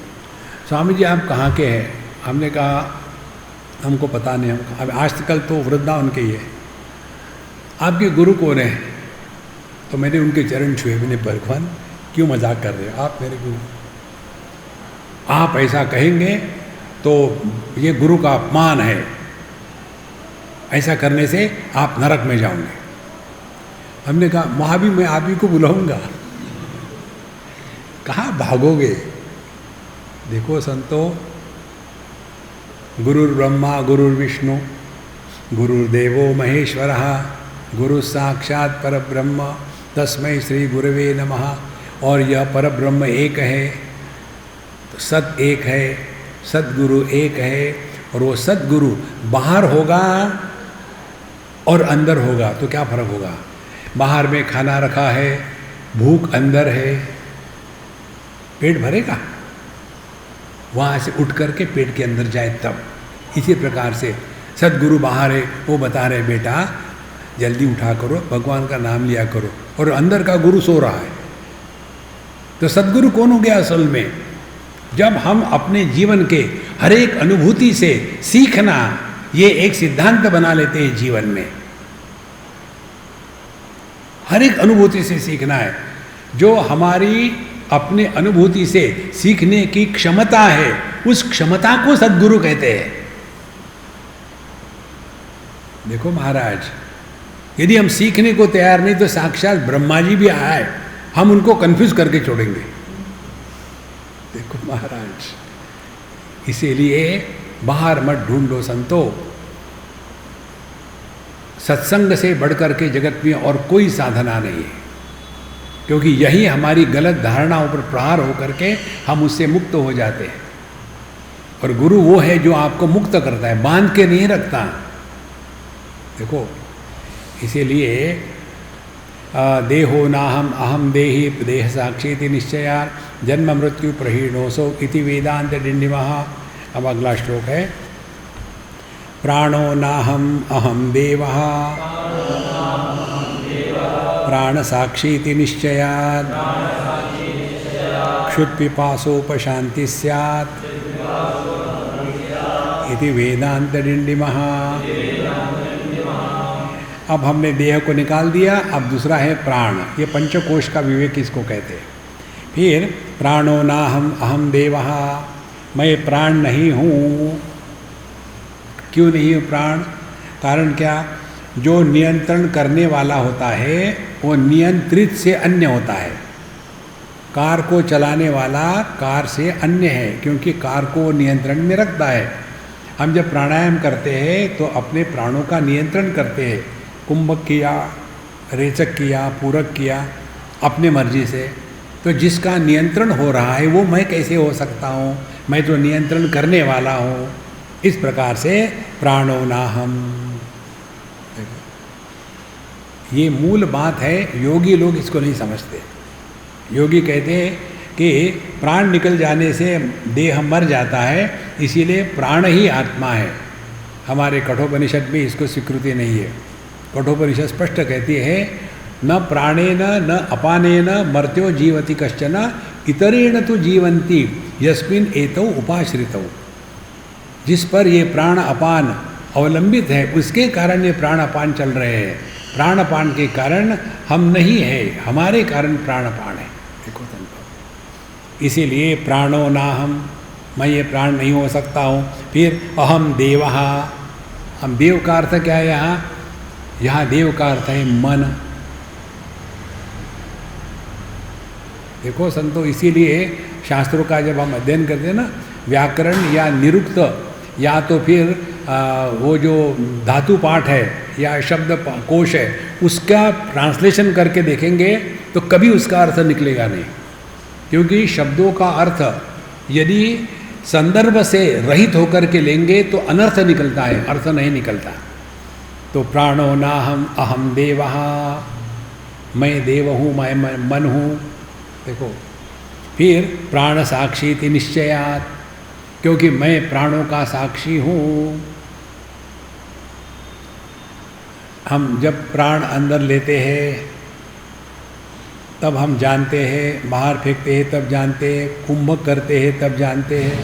स्वामी जी आप कहाँ के हैं? हमने कहा हमको पता नहीं, हम आजकल तो वृंदावन के ही है। आपके गुरु कौन है? तो मैंने उनके चरण छुए। मैंने भगवान क्यों मजाक कर रहे हो, आप मेरे गुरु? आप ऐसा कहेंगे तो ये गुरु का अपमान है, ऐसा करने से आप नरक में जाओगे। हमने कहा वहाँ भी मैं आप ही को बुलाऊंगा, कहाँ भागोगे? देखो संतो, गुरुर्ब्रह्मा गुरुर्विष्णु गुरुर्देवो महेश्वरः गुरु साक्षात परब्रह्म तस्मै श्री गुरवे नमः। और यह परब्रह्म एक है, तो सत एक है, सदगुरु एक है। और वो सदगुरु बाहर होगा और अंदर होगा तो क्या फर्क होगा? बाहर में खाना रखा है, भूख अंदर है, पेट भरेगा? वहाँ से उठ करके पेट के अंदर जाए तब। इसी प्रकार से सदगुरु बाहर है, वो बता रहे बेटा जल्दी उठा करो, भगवान का नाम लिया करो। और अंदर का गुरु सो रहा है। तो सदगुरु कौन हो गया असल में? जब हम अपने जीवन के हर एक अनुभूति से सीखना, ये एक सिद्धांत बना लेते हैं जीवन में। हर एक अनुभूति से सीखना है। जो हमारी अपने अनुभूति से सीखने की क्षमता है, उस क्षमता को सद्गुरु कहते हैं। देखो महाराज, यदि हम सीखने को तैयार नहीं तो साक्षात ब्रह्मा जी भी आए, हम उनको कंफ्यूज करके छोड़ेंगे। देखो महाराज, इसीलिए बाहर मत ढूंढो संतो। सत्संग से बढ़कर के जगत में और कोई साधना नहीं है, क्योंकि यही हमारी गलत धारणाओं पर प्रहार होकर के हम उससे मुक्त हो जाते हैं। और गुरु वो है जो आपको मुक्त करता है, बांध के नहीं रखता। देखो, इसीलिए देहो नाहम अहम देहि देह साक्षी निश्चयात् जन्म मृत्यु प्रहीणोसो इति वेदांत डिंडिमः। अब अगला श्लोक है, प्राणो नाहम अहम देवः प्राण साक्षी निश्चयात् क्षुत्पिपासोपशांति स्यात् इति वेदांत डिंडिमः। अब हमने देह को निकाल दिया, अब दूसरा है प्राण। ये पंचकोश का विवेक इसको कहते हैं। फिर प्राणो नाहम अहम देवः, मैं प्राण नहीं हूँ। क्यों नहीं हूँ प्राण? कारण क्या? जो नियंत्रण करने वाला होता है वो नियंत्रित से अन्य होता है। कार को चलाने वाला कार से अन्य है, क्योंकि कार को नियंत्रण में रखता है। हम जब प्राणायाम करते हैं तो अपने प्राणों का नियंत्रण करते हैं। कुंभक किया, रेचक किया, पूरक किया, अपने मर्जी से। तो जिसका नियंत्रण हो रहा है वो मैं कैसे हो सकता हूँ? मैं तो नियंत्रण करने वाला हूँ। इस प्रकार से प्राणो नाहम, ये मूल बात है। योगी लोग इसको नहीं समझते। योगी कहते हैं कि प्राण निकल जाने से देह मर जाता है, इसीलिए प्राण ही आत्मा है। हमारे कठोपनिषद में इसको स्वीकृति नहीं है। कठोपनिषद स्पष्ट कहती है, न प्राणेन न अपानेन मर्त्यो जीवति कश्चन इतरेण तो जीवंती यस्मिन एतौ उपाश्रितौ। जिस पर ये प्राण अपान अवलंबित है उसके कारण ये प्राण अपान चल रहे हैं। प्राण अपान के कारण हम नहीं है, हमारे कारण प्राण अपान है। देखो संभव, इसीलिए प्राणो नाहम, मैं ये प्राण नहीं हो सकता हूँ। फिर अहम देवः, हम देव का अर्थ क्या है यहाँ? यहाँ देव का अर्थ है मन। देखो संतो, इसीलिए शास्त्रों का जब हम अध्ययन करते हैं ना, व्याकरण या निरुक्त या तो फिर वो जो धातु पाठ है या शब्द कोश है उसका ट्रांसलेशन करके देखेंगे तो कभी उसका अर्थ निकलेगा नहीं। क्योंकि शब्दों का अर्थ यदि संदर्भ से रहित होकर के लेंगे तो अनर्थ निकलता है, अर्थ नहीं निकलता। तो प्राणो नाहम अहम देवः, मैं देव हूँ, मैं मन हूँ। देखो, फिर प्राण साक्षी थी निश्चयात, क्योंकि मैं प्राणों का साक्षी हूँ। हम जब प्राण अंदर लेते हैं तब हम जानते हैं, बाहर फेंकते हैं तब जानते हैं, कुंभक करते हैं तब जानते हैं।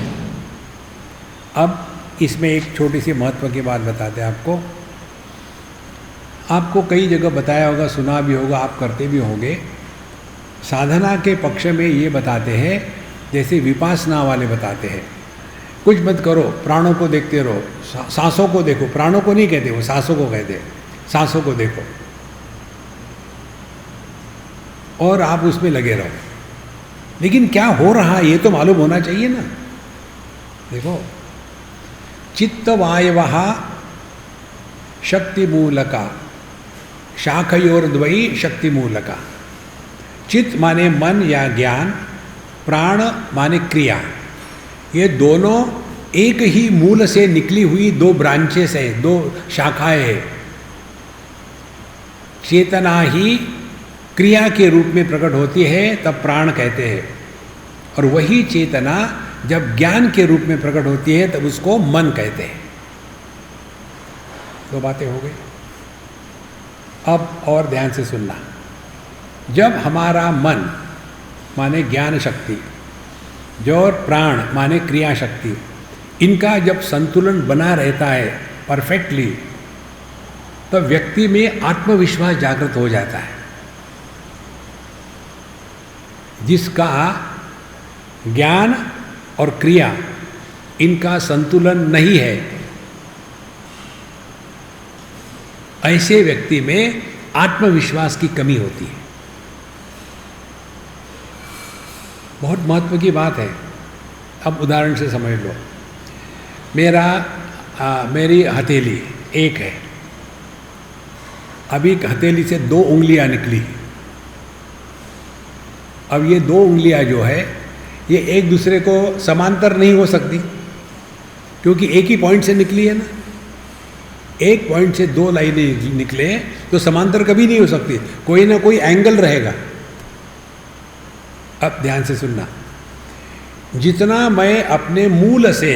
अब इसमें एक छोटी सी महत्व की बात बताते हैं आपको। आपको कई जगह बताया होगा, सुना भी होगा, आप करते भी होंगे। साधना के पक्ष में ये बताते हैं, जैसे विपासना वाले बताते हैं, कुछ मत करो, प्राणों को देखते रहो, सांसों को देखो। प्राणों को नहीं कहते, वो सांसों को कहते हैं। सांसों को देखो और आप उसमें लगे रहो। लेकिन क्या हो रहा है ये तो मालूम होना चाहिए ना। देखो, चित्तवायवः शक्तिमूलका शाखयोर्द्वयी शक्तिमूलका। चित्त माने मन या ज्ञान, प्राण माने क्रिया। ये दोनों एक ही मूल से निकली हुई दो ब्रांचेस है, दो शाखाएं हैं। चेतना ही क्रिया के रूप में प्रकट होती है तब प्राण कहते हैं, और वही चेतना जब ज्ञान के रूप में प्रकट होती है तब उसको मन कहते हैं। दो बातें हो गई। अब और ध्यान से सुनना। जब हमारा मन माने ज्ञान शक्ति, जो प्राण माने क्रिया शक्ति, इनका जब संतुलन बना रहता है परफेक्टली, तब व्यक्ति में आत्मविश्वास जागृत हो जाता है। जिसका ज्ञान और क्रिया इनका संतुलन नहीं है, ऐसे व्यक्ति में आत्मविश्वास की कमी होती है। बहुत महत्व की बात है। अब उदाहरण से समझ लो। मेरी हथेली एक है, अभी हथेली से दो उंगलियां निकली। अब ये दो उंगलियां जो है ये एक दूसरे को समांतर नहीं हो सकती, क्योंकि एक ही पॉइंट से निकली है ना। एक पॉइंट से दो लाइनें निकले तो समांतर कभी नहीं हो सकती, कोई ना कोई एंगल रहेगा। अब ध्यान से सुनना। जितना मैं अपने मूल से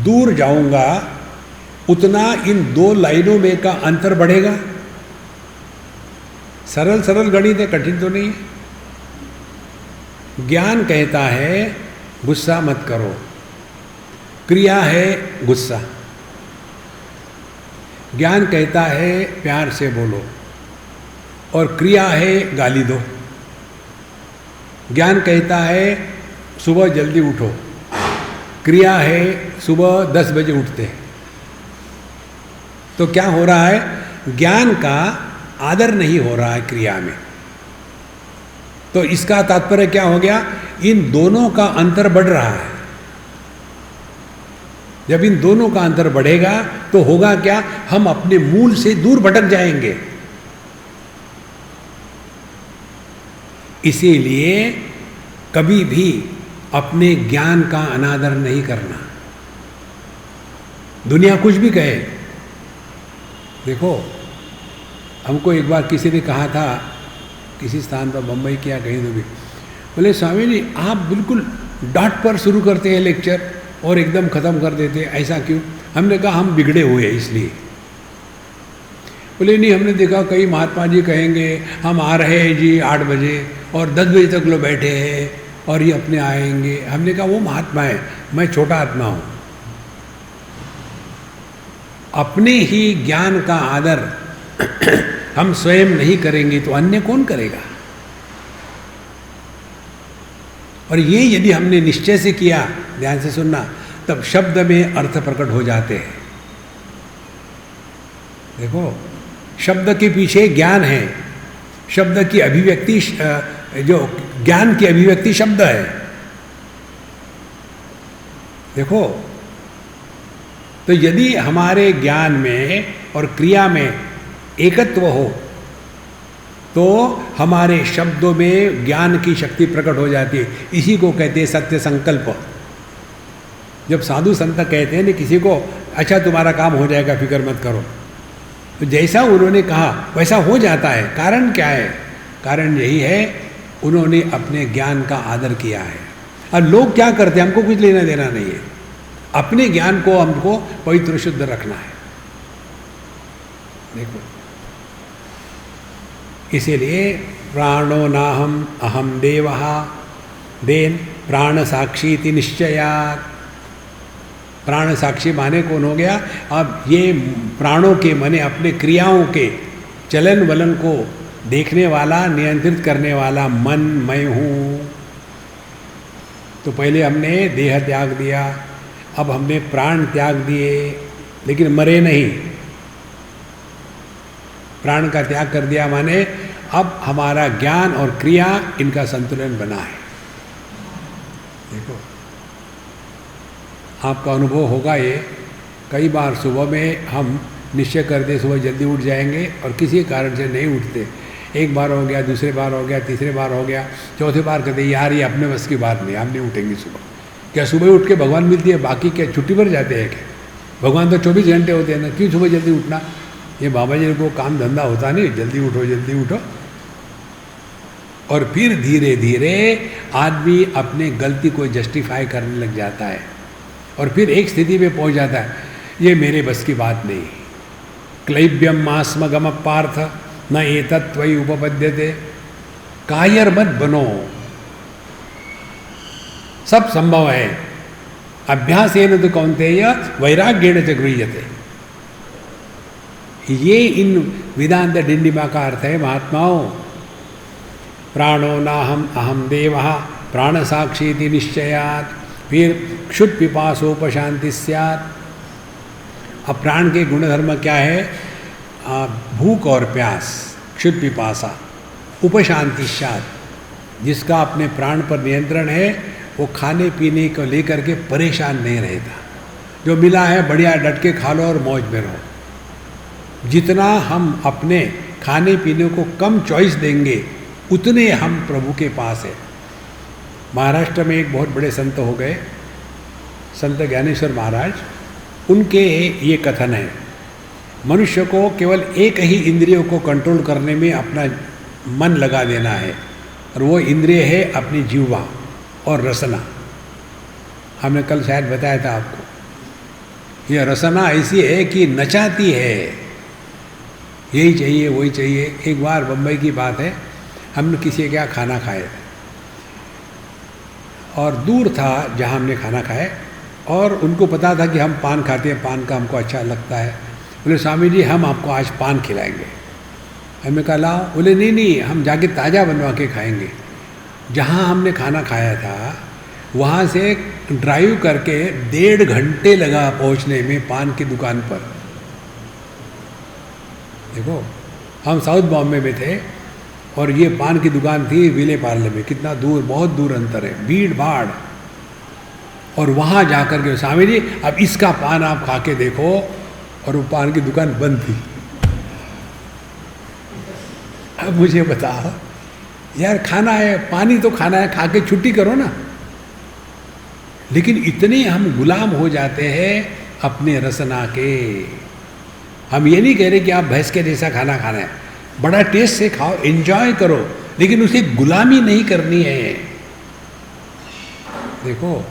दूर जाऊंगा उतना इन दो लाइनों में का अंतर बढ़ेगा। सरल सरल गणित है, कठिन तो नहीं है। ज्ञान कहता है गुस्सा मत करो, क्रिया है गुस्सा। ज्ञान कहता है प्यार से बोलो, और क्रिया है गाली दो। ज्ञान कहता है सुबह जल्दी उठो, क्रिया है सुबह 10 बजे उठते हैं। तो क्या हो रहा है? ज्ञान का आदर नहीं हो रहा है क्रिया में। तो इसका तात्पर्य क्या हो गया? इन दोनों का अंतर बढ़ रहा है। जब इन दोनों का अंतर बढ़ेगा तो होगा क्या? हम अपने मूल से दूर भटक जाएंगे। इसीलिए कभी भी अपने ज्ञान का अनादर नहीं करना। दुनिया कुछ भी कहे। देखो, हमको एक बार किसी ने कहा था, किसी स्थान पर, बम्बई क्या कहीं तो भी, बोले स्वामी जी आप बिल्कुल डॉट पर शुरू करते हैं लेक्चर और एकदम ख़त्म कर देते हैं, ऐसा क्यों? हमने कहा हम बिगड़े हुए हैं इसलिए। बोले नहीं, हमने देखा कई महात्मा जी कहेंगे हम आ रहे हैं जी 8 बजे और 10 बजे तक लोग बैठे हैं और ये अपने आएंगे। हमने कहा वो महात्मा है, मैं छोटा आत्मा हूँ। अपने ही ज्ञान का आदर हम स्वयं नहीं करेंगे तो अन्य कौन करेगा? और ये यदि हमने निश्चय से किया, ध्यान से सुनना, तब शब्द में अर्थ प्रकट हो जाते हैं। देखो, शब्द के पीछे ज्ञान है। शब्द की अभिव्यक्ति, जो ज्ञान की अभिव्यक्ति शब्द है। देखो, तो यदि हमारे ज्ञान में और क्रिया में एकत्व हो तो हमारे शब्दों में ज्ञान की शक्ति प्रकट हो जाती है। इसी को कहते हैं सत्य संकल्प। जब साधु संत कहते हैं ना किसी को, अच्छा तुम्हारा काम हो जाएगा, फिक्र मत करो, तो जैसा उन्होंने कहा वैसा हो जाता है। कारण क्या है? कारण यही है, उन्होंने अपने ज्ञान का आदर किया है। और लोग क्या करते हैं, हमको कुछ लेना देना नहीं है। अपने ज्ञान को हमको पवित्र शुद्ध रखना है। देखो, इसीलिए प्राणो नाहम अहम देवः देन प्राण साक्षी इति निश्चयात्। प्राण साक्षी माने कौन हो गया? अब ये प्राणों के माने अपने क्रियाओं के चलन वलन को देखने वाला, नियंत्रित करने वाला मन मैं हूँ। तो पहले हमने देह त्याग दिया, अब हमने प्राण त्याग दिए, लेकिन मरे नहीं। प्राण का त्याग कर दिया माने अब हमारा ज्ञान और क्रिया, इनका संतुलन बना है। देखो, आपका अनुभव होगा ये, कई बार सुबह में हम निश्चय करते सुबह जल्दी उठ जाएंगे और किसी कारण से नहीं उठते। एक बार हो गया, दूसरे बार हो गया, तीसरे बार हो गया, चौथे बार कहते यार ये अपने बस की बात नहीं, हम नहीं उठेंगे सुबह। क्या सुबह उठ के भगवान मिलती है? बाकी क्या छुट्टी पर जाते हैं क्या? भगवान तो 24 घंटे होते हैं ना, क्यों सुबह जल्दी उठना? ये बाबा जी को काम धंधा होता नहीं, जल्दी उठो जल्दी उठो। और फिर धीरे धीरे आदमी अपने गलती को जस्टिफाई करने लग जाता है और फिर एक स्थिति में पहुंच जाता है, ये मेरे बस की बात नहीं। क्लैब्यम मास्मगम पार्थ न एतत् त्वयि उपपद्यते। कायर मत बनो, सब संभव है। अभ्यासेन तु कौन्तेय वैराग्येण च गृह्यते। ये इन वेदांत डिंडिमा का अर्थ है महात्माओं। प्राणो नाहम अहम देवः प्राण साक्षी इति निश्चयात्। फिर क्षुत् पिपासोपशांति स्यात्। अब प्राण के गुणधर्म क्या है? भूख और प्यास, क्षुत् पिपासा, उपशांति स्यात्। जिसका अपने प्राण पर नियंत्रण है वो खाने पीने को लेकर के परेशान नहीं रहता। जो मिला है बढ़िया डट के खा लो और मौज में रहो। जितना हम अपने खाने पीने को कम चॉइस देंगे उतने हम प्रभु के पास है। महाराष्ट्र में एक बहुत बड़े संत हो गए, संत ज्ञानेश्वर महाराज। उनके ये कथन है, मनुष्य को केवल एक ही इंद्रियों को कंट्रोल करने में अपना मन लगा देना है और वो इंद्रिय है अपनी जीवा और रसना। हमने कल शायद बताया था आपको, यह रसना ऐसी है कि नचाती है, यही चाहिए वही चाहिए। एक बार बम्बई की बात है, हमने किसी के यहाँ खाना खाए और दूर था जहाँ हमने खाना खाए और उनको पता था कि हम पान खाते हैं, पान का हमको अच्छा लगता है। बोले स्वामी जी हम आपको आज पान खिलाएंगे। हमने कहा लाओ। बोले नहीं नहीं, हम जाके ताज़ा बनवा के खाएंगे। जहाँ हमने खाना खाया था वहाँ से ड्राइव करके 1.5 घंटे लगा पहुँचने में पान की दुकान पर। देखो, हम साउथ बॉम्बे में थे और ये पान की दुकान थी विले पार्ले में, कितना दूर, बहुत दूर अंतर है, भीड़ भाड़। और वहाँ जाकर के स्वामी जी अब इसका पान आप खा के देखो, और वो पान की दुकान बंद थी। अब मुझे बताओ यार, खाना है, पानी तो खाना है, खा के छुट्टी करो ना। लेकिन इतने हम गुलाम हो जाते हैं अपने रसना के। हम ये नहीं कह रहे कि आप भैंस के जैसा खाना खाना है, बड़ा टेस्ट से खाओ, एंजॉय करो, लेकिन उसे गुलामी नहीं करनी है। देखो,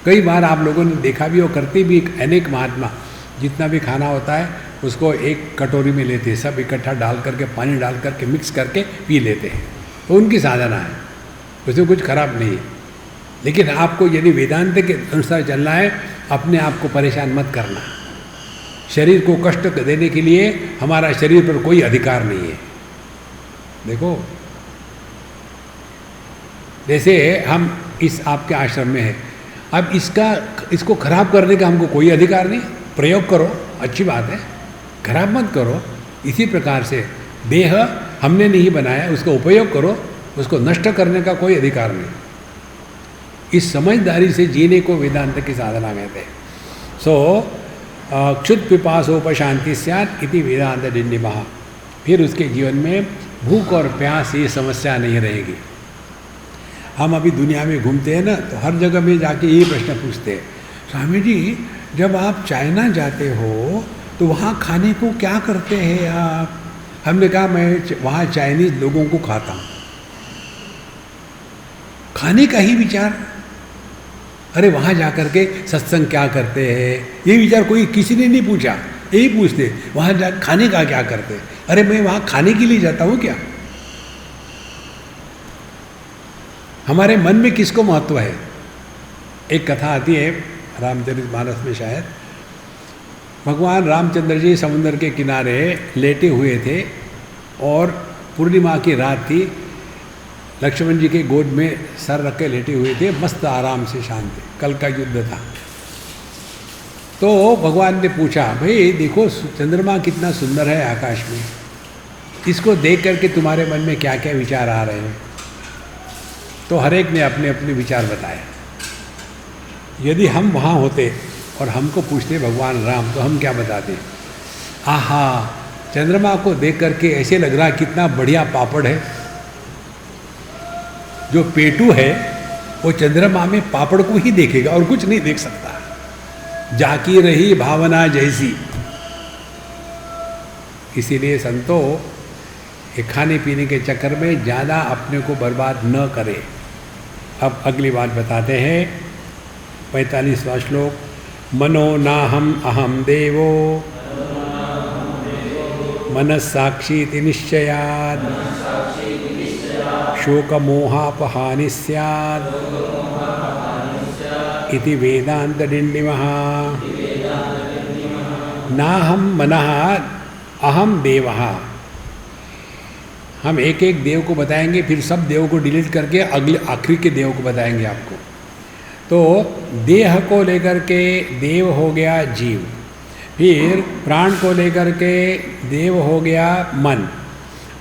कई बार आप लोगों ने देखा भी और करते भी, अनेक महात्मा जितना भी खाना होता है उसको एक कटोरी में लेते हैं, सब इकट्ठा डाल करके, पानी डाल करके मिक्स करके पी लेते हैं, तो उनकी साधना है, उसमें कुछ खराब नहीं है। लेकिन आपको यदि वेदांत के अनुसार चलना है, अपने आप को परेशान मत करना। शरीर को कष्ट देने के लिए हमारा शरीर पर कोई अधिकार नहीं है। देखो, जैसे हम इस आपके आश्रम में है, अब इसको खराब करने का हमको कोई अधिकार नहीं। प्रयोग करो, अच्छी बात है, खराब मत करो। इसी प्रकार से देह हमने नहीं बनाया, उसका उपयोग करो, उसको नष्ट करने का कोई अधिकार नहीं। इस समझदारी से जीने को वेदांत की साधना कहते हैं। सो क्षुत पिपासोपशांति स्यात् इति वेदांत डिंडिमः। फिर उसके जीवन में भूख और प्यास ये समस्या नहीं रहेगी। हम अभी दुनिया में घूमते हैं ना, तो हर जगह में जाके यही प्रश्न पूछते हैं, स्वामी जी जब आप चाइना जाते हो तो वहाँ खाने को क्या करते हैं आप? हमने कहा मैं वहाँ चाइनीज लोगों को खाता हूँ। खाने का ही विचार, अरे वहाँ जाकर के सत्संग क्या करते हैं, ये विचार कोई किसी ने नहीं पूछा। यही पूछते वहाँ जा खाने का क्या करते, अरे मैं वहाँ खाने के लिए जाता हूँ क्या? हमारे मन में किसको महत्व है? एक कथा आती है रामचरितमानस में, शायद भगवान रामचंद्र जी समुद्र के किनारे लेटे हुए थे और पूर्णिमा की रात थी। लक्ष्मण जी के गोद में सर रख के लेटे हुए थे, मस्त आराम से शांत, कल का युद्ध था। तो भगवान ने पूछा, भाई देखो चंद्रमा कितना सुंदर है आकाश में, इसको देख करके तुम्हारे मन में क्या क्या विचार आ रहे हैं? तो हर एक ने अपने अपने विचार बताए। यदि हम वहाँ होते और हमको पूछते भगवान राम, तो हम क्या बताते? आहा, चंद्रमा को देख करके ऐसे लग रहा कितना बढ़िया पापड़ है। जो पेटू है वो चंद्रमा में पापड़ को ही देखेगा और कुछ नहीं देख सकता। जाकी रही भावना जैसी। इसीलिए संतो ये खाने पीने के चक्कर में ज़्यादा अपने को बर्बाद न करे। अब अगली बात बताते हैं, 45वां श्लोक। मनो नाहम अहम देवो मनस्साक्षीति निश्चयात् शोकमोहापहानि स्यात् इति वेदांत डिंडिमः। नाहम मनः अहम देवः। हम एक एक देव को बताएंगे, फिर सब देव को डिलीट करके अगले आखिरी के देव को बताएंगे आपको। तो देह को लेकर के देव हो गया जीव, फिर प्राण को लेकर के देव हो गया मन।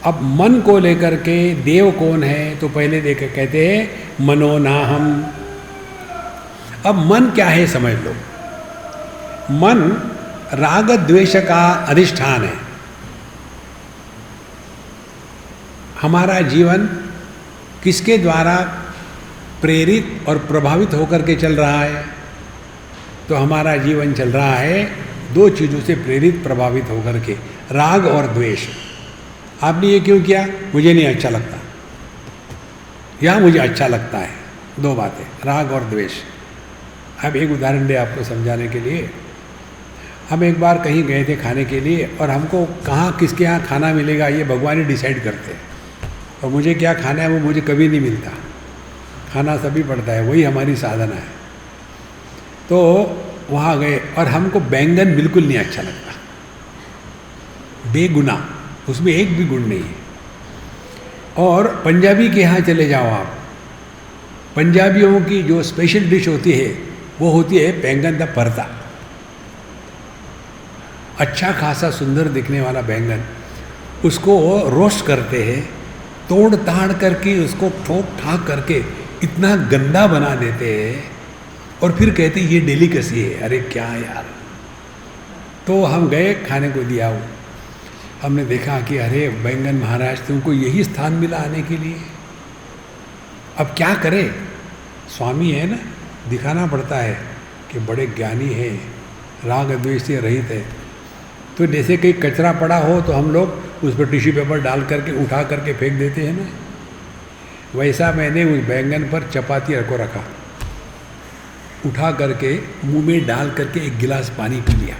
अब मन को लेकर के देव कौन है? तो पहले देख कहते हैं मनो नाहम। अब मन क्या है समझ लो। मन राग द्वेष का अधिष्ठान है। हमारा जीवन किसके द्वारा प्रेरित और प्रभावित होकर के चल रहा है? तो हमारा जीवन चल रहा है दो चीज़ों से प्रेरित प्रभावित होकर के, राग और द्वेष। आपने ये क्यों किया? मुझे नहीं अच्छा लगता, या मुझे अच्छा लगता है। दो बातें, राग और द्वेष। अब एक उदाहरण दे आपको समझाने के लिए। हम एक बार कहीं गए थे खाने के लिए, और हमको कहाँ किसके यहाँ खाना मिलेगा ये भगवान ही डिसाइड करते हैं। और मुझे क्या खाना है वो मुझे कभी नहीं मिलता, खाना सभी पड़ता है, वही हमारी साधना है। तो वहाँ गए और हमको बैंगन बिल्कुल नहीं अच्छा लगता, बेगुना, उसमें एक भी गुण नहीं है। और पंजाबी के यहाँ चले जाओ आप, पंजाबियों की जो स्पेशल डिश होती है वो होती है बैंगन का भरता। अच्छा खासा सुंदर दिखने वाला बैंगन, उसको रोस्ट करते हैं, तोड़ ताड़ करके उसको ठोक ठाक करके इतना गंदा बना देते हैं और फिर कहते ये डेलिकेसी है। अरे क्या यार! तो हम गए, खाने को दिया वो, हमने देखा कि अरे बैंगन महाराज तुमको यही स्थान मिला आने के लिए, अब क्या करे? स्वामी है ना, दिखाना पड़ता है कि बड़े ज्ञानी है, राग द्वेष से रहित है। तो जैसे कहीं कचरा पड़ा हो तो हम लोग उस पर टिश्यू पेपर डाल करके उठा करके फेंक देते हैं ना, वैसा मैंने उस बैंगन पर चपाती को रखा, उठा करके मुंह में डाल करके एक गिलास पानी पी लिया,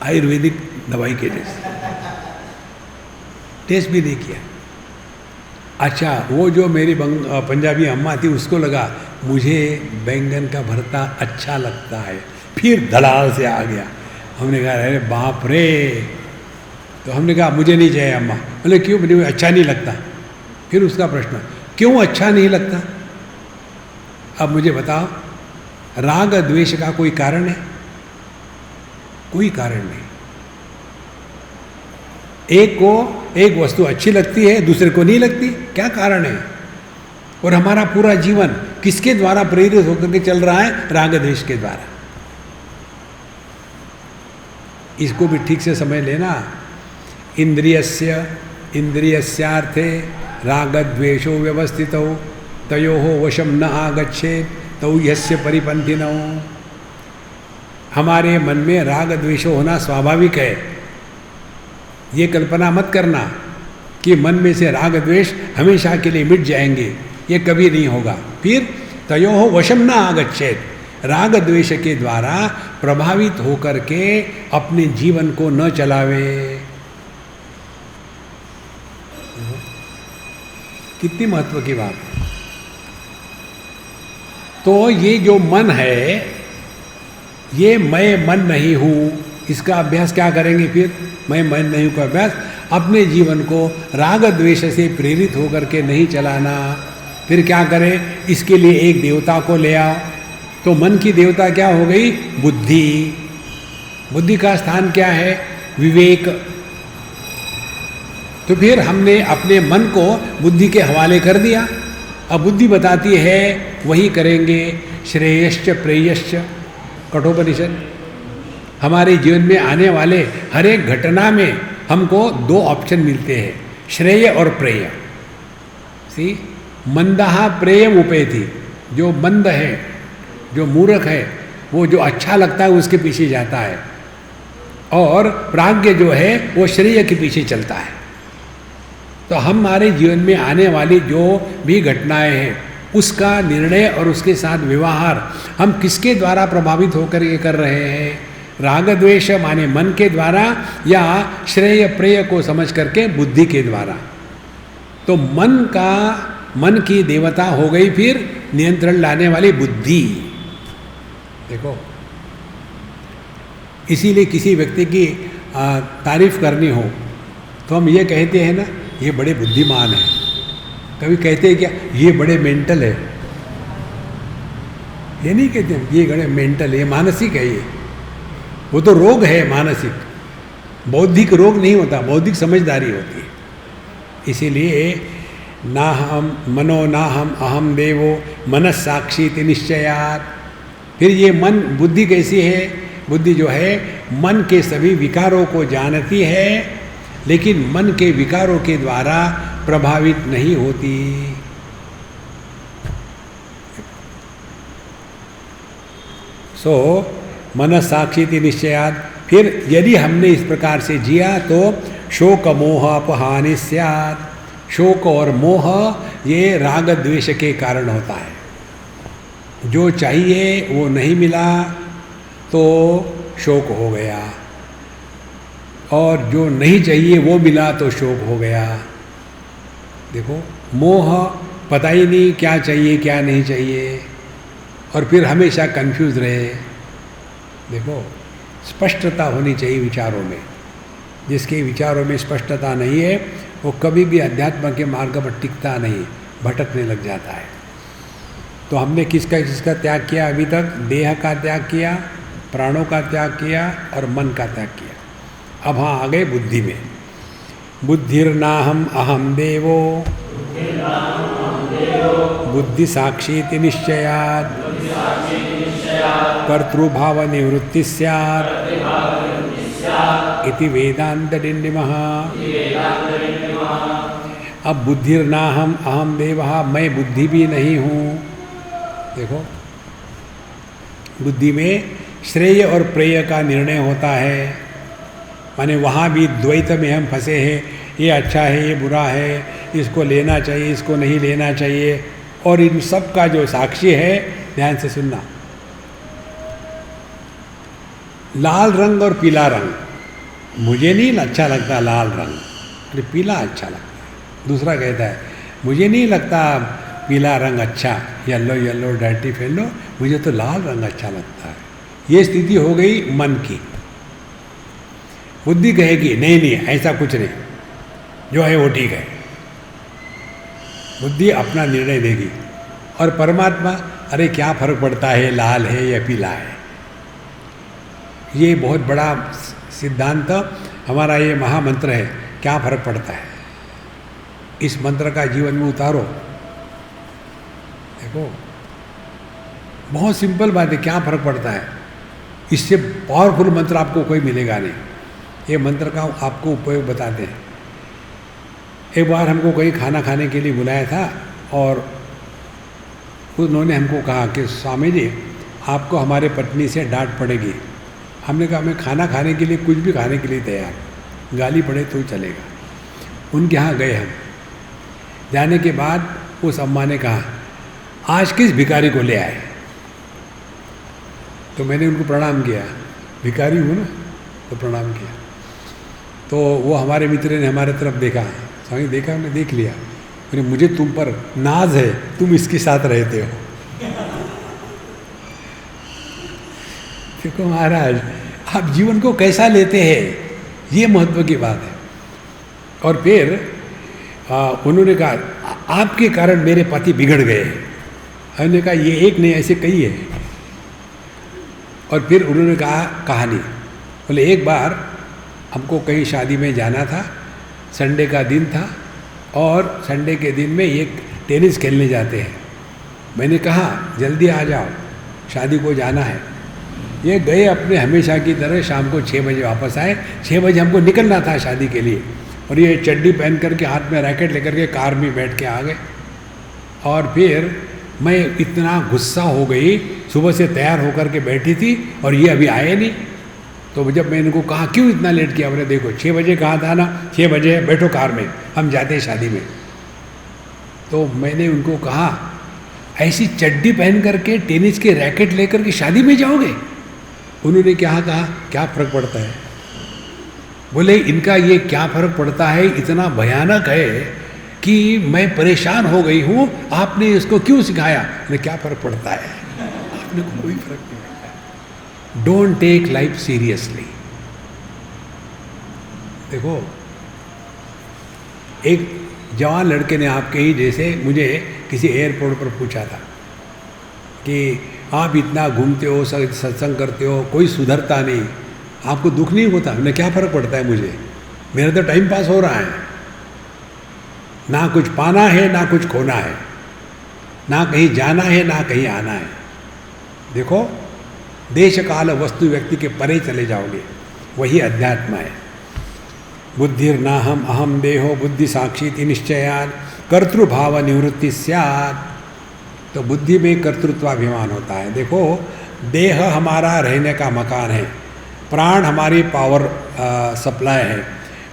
आयुर्वेदिक दवाई के जैसे, टेस्ट भी नहीं किया। अच्छा, वो जो मेरी पंजाबी अम्मा थी उसको लगा मुझे बैंगन का भरता अच्छा लगता है, फिर धड़ाल से आ गया। हमने कहा अरे बाप रे! तो हमने कहा मुझे नहीं चाहिए अम्मा। बोले क्यों? मुझे अच्छा नहीं लगता। फिर उसका प्रश्न, क्यों अच्छा नहीं लगता? अब मुझे बताओ, राग द्वेष का कोई कारण है? कोई कारण नहीं। एक को एक वस्तु अच्छी लगती है, दूसरे को नहीं लगती, क्या कारण है? और हमारा पूरा जीवन किसके द्वारा प्रेरित होकर के चल रहा है? राग द्वेष के द्वारा। इसको भी ठीक से समझ लेना। इंद्रियस्यार्थे राग द्वेषो व्यवस्थितौ तयोः वशम न आगच्छेत् तौ यस्य परिपन्थिनौ। हमारे मन में राग द्वेषो होना स्वाभाविक है। ये कल्पना मत करना कि मन में से राग द्वेष हमेशा के लिए मिट जाएंगे, ये कभी नहीं होगा। फिर तयोः वशम न आगच्छेत्, राग द्वेष के द्वारा प्रभावित होकर के अपने जीवन को न चलावे। कितनी महत्व की बात है। तो ये जो मन है, ये मैं मन नहीं हूँ, इसका अभ्यास क्या करेंगे? फिर मैं मन नहीं हूँ का अभ्यास, अपने जीवन को राग द्वेष से प्रेरित होकर के नहीं चलाना। फिर क्या करें? इसके लिए एक देवता को ले आओ। तो मन की देवता क्या हो गई? बुद्धि। बुद्धि का स्थान क्या है? विवेक। तो फिर हमने अपने मन को बुद्धि के हवाले कर दिया। अब बुद्धि बताती है वही करेंगे। श्रेयश्च प्रेयश्च, कठोपनिषद। हमारे जीवन में आने वाले हर एक घटना में हमको दो ऑप्शन मिलते हैं, श्रेय और प्रेय। सी मंदहा प्रेयम उपेति। जो मंद है, जो मूर्ख है, वो जो अच्छा लगता है उसके पीछे जाता है, और प्राज्ञ जो है वो श्रेय के पीछे चलता है। तो हमारे जीवन में आने वाली जो भी घटनाएं हैं उसका निर्णय और उसके साथ व्यवहार हम किसके द्वारा प्रभावित होकर ये कर रहे हैं? राग द्वेष माने मन के द्वारा, या श्रेय प्रेय को समझ करके बुद्धि के द्वारा। तो मन की देवता हो गई फिर नियंत्रण लाने वाली बुद्धि। देखो, इसीलिए किसी व्यक्ति की तारीफ करनी हो तो हम ये कहते हैं ना, ये बड़े बुद्धिमान हैं। कभी कहते हैं क्या? ये बड़े मेंटल है। ये नहीं कहते हम, ये बड़े मेंटल है, ये मानसिक है। ये वो तो रोग है मानसिक, बौद्धिक रोग नहीं होता, बौद्धिक समझदारी होती है। इसीलिए ना हम मनो ना हम अहम देवो मनस्साक्षी निश्चयात्। फिर ये मन, बुद्धि कैसी है? बुद्धि जो है मन के सभी विकारों को जानती है, लेकिन मन के विकारों के द्वारा प्रभावित नहीं होती। सो मनस्साक्षी निश्चयात्। फिर यदि हमने इस प्रकार से जिया तो शोक मोह अपहानि स्यात्। शोक और मोह ये राग द्वेष के कारण होता है। जो चाहिए वो नहीं मिला तो शोक हो गया, और जो नहीं चाहिए वो मिला तो शोक हो गया। देखो, मोह पता ही नहीं क्या चाहिए क्या नहीं चाहिए, और फिर हमेशा कंफ्यूज रहे। देखो, स्पष्टता होनी चाहिए विचारों में। जिसके विचारों में स्पष्टता नहीं है वो कभी भी अध्यात्म के मार्ग पर टिकता नहीं, भटकने लग जाता है। तो हमने किसका किसका त्याग किया अभी तक? देह का त्याग किया, प्राणों का त्याग किया और मन का त्याग किया। अब हाँ आ गए बुद्धि में। बुद्धिर्नाहम अहम देवो बुद्धि साक्षीति निश्चयात् कर्तृभाव निवृत्ति स्यात् इति वेदांत डिंडिमः। अब बुद्धिर्नाहम अहम देवः, मैं बुद्धि भी नहीं हूँ। देखो बुद्धि में श्रेय और प्रेय का निर्णय होता है, माने वहाँ भी द्वैत में हम फंसे हैं, ये अच्छा है ये बुरा है, इसको लेना चाहिए इसको नहीं लेना चाहिए। और इन सब का जो साक्षी है, ध्यान से सुनना, लाल रंग और पीला रंग मुझे नहीं अच्छा लगता, लाल रंग, अरे पीला अच्छा लगता है। दूसरा कहता है मुझे नहीं लगता पीला रंग अच्छा, येलो येलो डर्टी फेलो, मुझे तो लाल रंग अच्छा लगता है। ये स्थिति हो गई मन की। बुद्धि कहेगी नहीं नहीं ऐसा कुछ नहीं, जो है वो ठीक है। बुद्धि अपना निर्णय देगी। और परमात्मा, अरे क्या फर्क पड़ता है लाल है या पीला है। ये बहुत बड़ा सिद्धांत हमारा, ये महामंत्र है, क्या फर्क पड़ता है। इस मंत्र का जीवन में उतारो। देखो बहुत सिंपल बात है, क्या फर्क पड़ता है। इससे पावरफुल मंत्र आपको कोई मिलेगा नहीं। ये मंत्र का आपको उपयोग बताते हैं। एक बार हमको कहीं खाना खाने के लिए बुलाया था और उन्होंने हमको कहा कि स्वामी जी आपको हमारे पत्नी से डांट पड़ेगी। हमने कहा मैं खाना खाने के लिए कुछ भी खाने के लिए तैयार, गाली पड़े तो चलेगा। उनके यहाँ गए हम। जाने के बाद उस अम्मा ने कहा आज किस भिखारी को ले आए। तो मैंने उनको प्रणाम किया, भिखारी हूँ ना, तो प्रणाम किया। तो वो हमारे मित्र ने हमारे तरफ देखा, स्वामी देखा, हमने देख लिया, फिर मुझे तुम पर नाज है, तुम इसके साथ रहते हो। देखो महाराज आप जीवन को कैसा लेते हैं, ये महत्व की बात है। और फिर उन्होंने कहा आपके कारण मेरे पति बिगड़ गए। हमने कहा ये एक नहीं ऐसे कई है। और फिर उन्होंने कहा कहानी, बोले एक बार हमको कहीं शादी में जाना था, संडे का दिन था और संडे के दिन में एक टेनिस खेलने जाते हैं। मैंने कहा जल्दी आ जाओ शादी को जाना है। ये गए अपने हमेशा की तरह, शाम को 6 बजे वापस आए। 6 बजे हमको निकलना था शादी के लिए, और ये चड्डी पहन करके हाथ में रैकेट लेकर के कार में बैठ के आ गए। और फिर मैं इतना गुस्सा हो गई, सुबह से तैयार होकर के बैठी थी और ये अभी आए नहीं। तो जब मैंने इनको कहा क्यों इतना लेट किया, बोले देखो 6 बजे कहा था ना, 6 बजे बैठो कार में, हम जाते हैं शादी में। तो मैंने उनको कहा ऐसी चड्डी पहन करके टेनिस के रैकेट लेकर के शादी में जाओगे। उन्होंने क्या कहा क्या फ़र्क पड़ता है। बोले इनका ये क्या फ़र्क पड़ता है इतना भयानक है कि मैं परेशान हो गई हूँ, आपने इसको क्यों सिखाया। बोले क्या फ़र्क पड़ता है, आपने को कोई फ़र्क नहीं पड़ता। Don't take life seriously. देखो एक जवान लड़के ने आपके ही जैसे मुझे किसी एयरपोर्ट पर पूछा था कि आप इतना घूमते हो, सत्संग करते हो, कोई सुधरता नहीं, आपको दुख नहीं होता। मैंने क्या फ़र्क पड़ता है मुझे, मेरा तो टाइम पास हो रहा है। ना कुछ पाना है ना कुछ खोना है, ना कहीं जाना है ना कहीं आना है। देखो देश काल वस्तु व्यक्ति के परे चले जाओगे, वही अध्यात्म है। बुद्धिर्नाहम अहम देहो बुद्धि साक्षीति निश्चयात् कर्तृभाव निवृत्ति स्यात्। तो बुद्धि में कर्तृत्वाभिमान होता है। देखो देह हमारा रहने का मकान है, प्राण हमारी पावर सप्लाई है,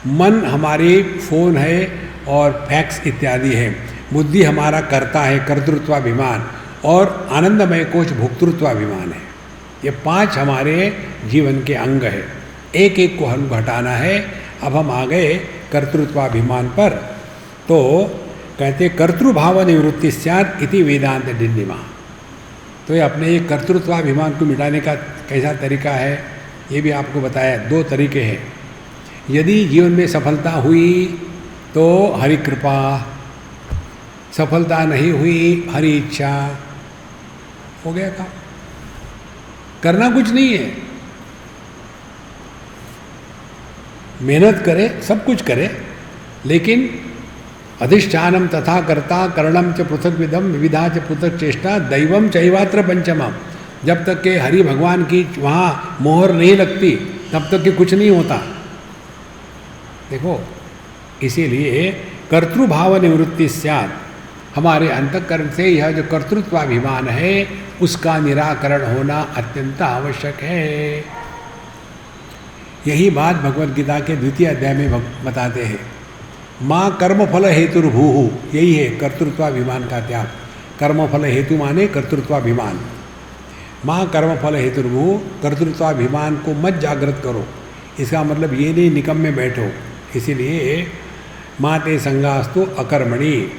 मन हमारी फोन है और फैक्स इत्यादि है, बुद्धि हमारा कर्ता है कर्तृत्वाभिमान, और आनंदमय कोश भोक्तृत्वाभिमान है। ये 5 हमारे जीवन के अंग है, एक एक को हम घटाना है। अब हम आ गए कर्तृत्वाभिमान पर, तो कहते कर्तृभाव निवृत्ति स्यात् इति वेदांत डिंडिमा। तो ये अपने ये कर्तृत्वाभिमान को मिटाने का कैसा तरीका है ये भी आपको बताया। 2 तरीके हैं। यदि जीवन में सफलता हुई तो हरि कृपा, सफलता नहीं हुई हरि इच्छा, हो गया काम। करना कुछ नहीं है, मेहनत करे, सब कुछ करे, लेकिन अधिष्ठानम तथा कर्ता करणम च पृथक विधम विविधा च पृथक चेष्टा दैवम चैवात्र पंचमम। जब तक के हरि भगवान की वहाँ मोहर नहीं लगती तब तक के कुछ नहीं होता। देखो, इसीलिए कर्तृभाव निवृत्ति स्यात्, हमारे अंतःकरण से यह जो कर्तृत्वाभिमान है उसका निराकरण होना अत्यंत आवश्यक है। यही बात भगवद गीता के द्वितीय अध्याय में बताते हैं। माँ कर्मफल हेतुर्भूः, यही है कर्तृत्वाभिमान का त्याग। कर्मफल हेतु माने कर्तृत्वाभिमान। माँ कर्मफल हेतुर्भूः, कर्तृत्वाभिमान को मत जागृत करो। इसका मतलब ये नहीं निकम्मे बैठो। इसीलिए माँ ते संगास्तु अकर्मणि,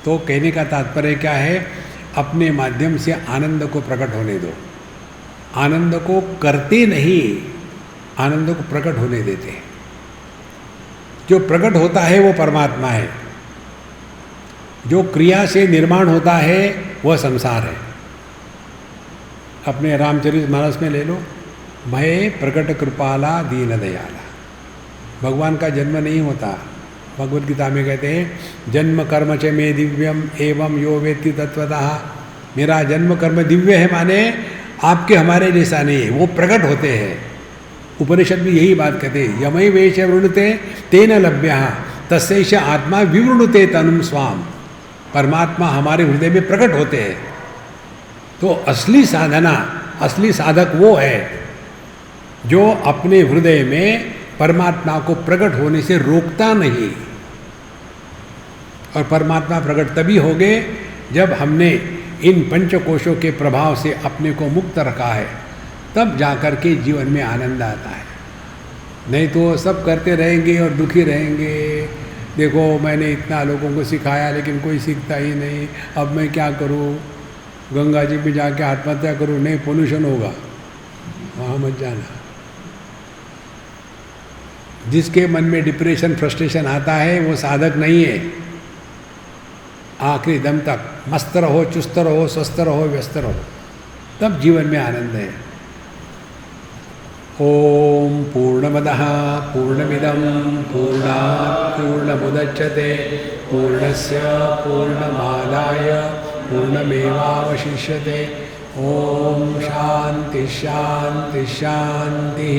तो कहने का तात्पर्य क्या है? अपने माध्यम से आनंद को प्रकट होने दो। आनंद को करते नहीं, आनंद को प्रकट होने देते हैं। जो प्रकट होता है वो परमात्मा है, जो क्रिया से निर्माण होता है वह संसार है। अपने रामचरितमानस में ले लो, भय प्रकट कृपाला दीन दयाला। भगवान का जन्म नहीं होता। भगवद गीता में कहते हैं जन्म कर्म च मे दिव्यम एवं यो वेत्ति तत्वतः। मेरा जन्म कर्म दिव्य है, माने आपके हमारे जैसा नहीं है, वो प्रकट होते हैं। उपनिषद भी यही बात कहते हैं, यमई वेश वृणुते तेन लभ्य तस्यैष आत्मा विवृणुते तनुम स्वाम। परमात्मा हमारे हृदय में प्रकट होते हैं। तो असली साधना, असली साधक वो है जो अपने हृदय में परमात्मा को प्रकट होने से रोकता नहीं। और परमात्मा प्रकट तभी होंगे जब हमने इन पंचकोशों के प्रभाव से अपने को मुक्त रखा है, तब जाकर के जीवन में आनंद आता है। नहीं तो सब करते रहेंगे और दुखी रहेंगे। देखो, मैंने इतना लोगों को सिखाया लेकिन कोई सीखता ही नहीं, अब मैं क्या करूं? गंगा जी में जाके आत्महत्या करूं? नहीं, पोल्यूशन होगा, वहाँ मत जाना। जिसके मन में डिप्रेशन फ्रस्ट्रेशन आता है वो साधक नहीं है। आखिरी दम तक मस्त रहो, चुस्त रहो, स्वस्थ रहो, व्यस्त रहो, तब जीवन में आनंद है। ओम पूर्णमदः पूर्णमिदं पूर्णात् पूर्णमुदच्यते पूर्णस्य पूर्णमादाय पूर्णमेवावशिष्यते। ओम शांति शांति शांति।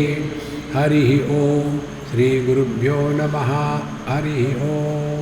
हरि ओम। श्री गुरुभ्यो नमः। हरि ओम।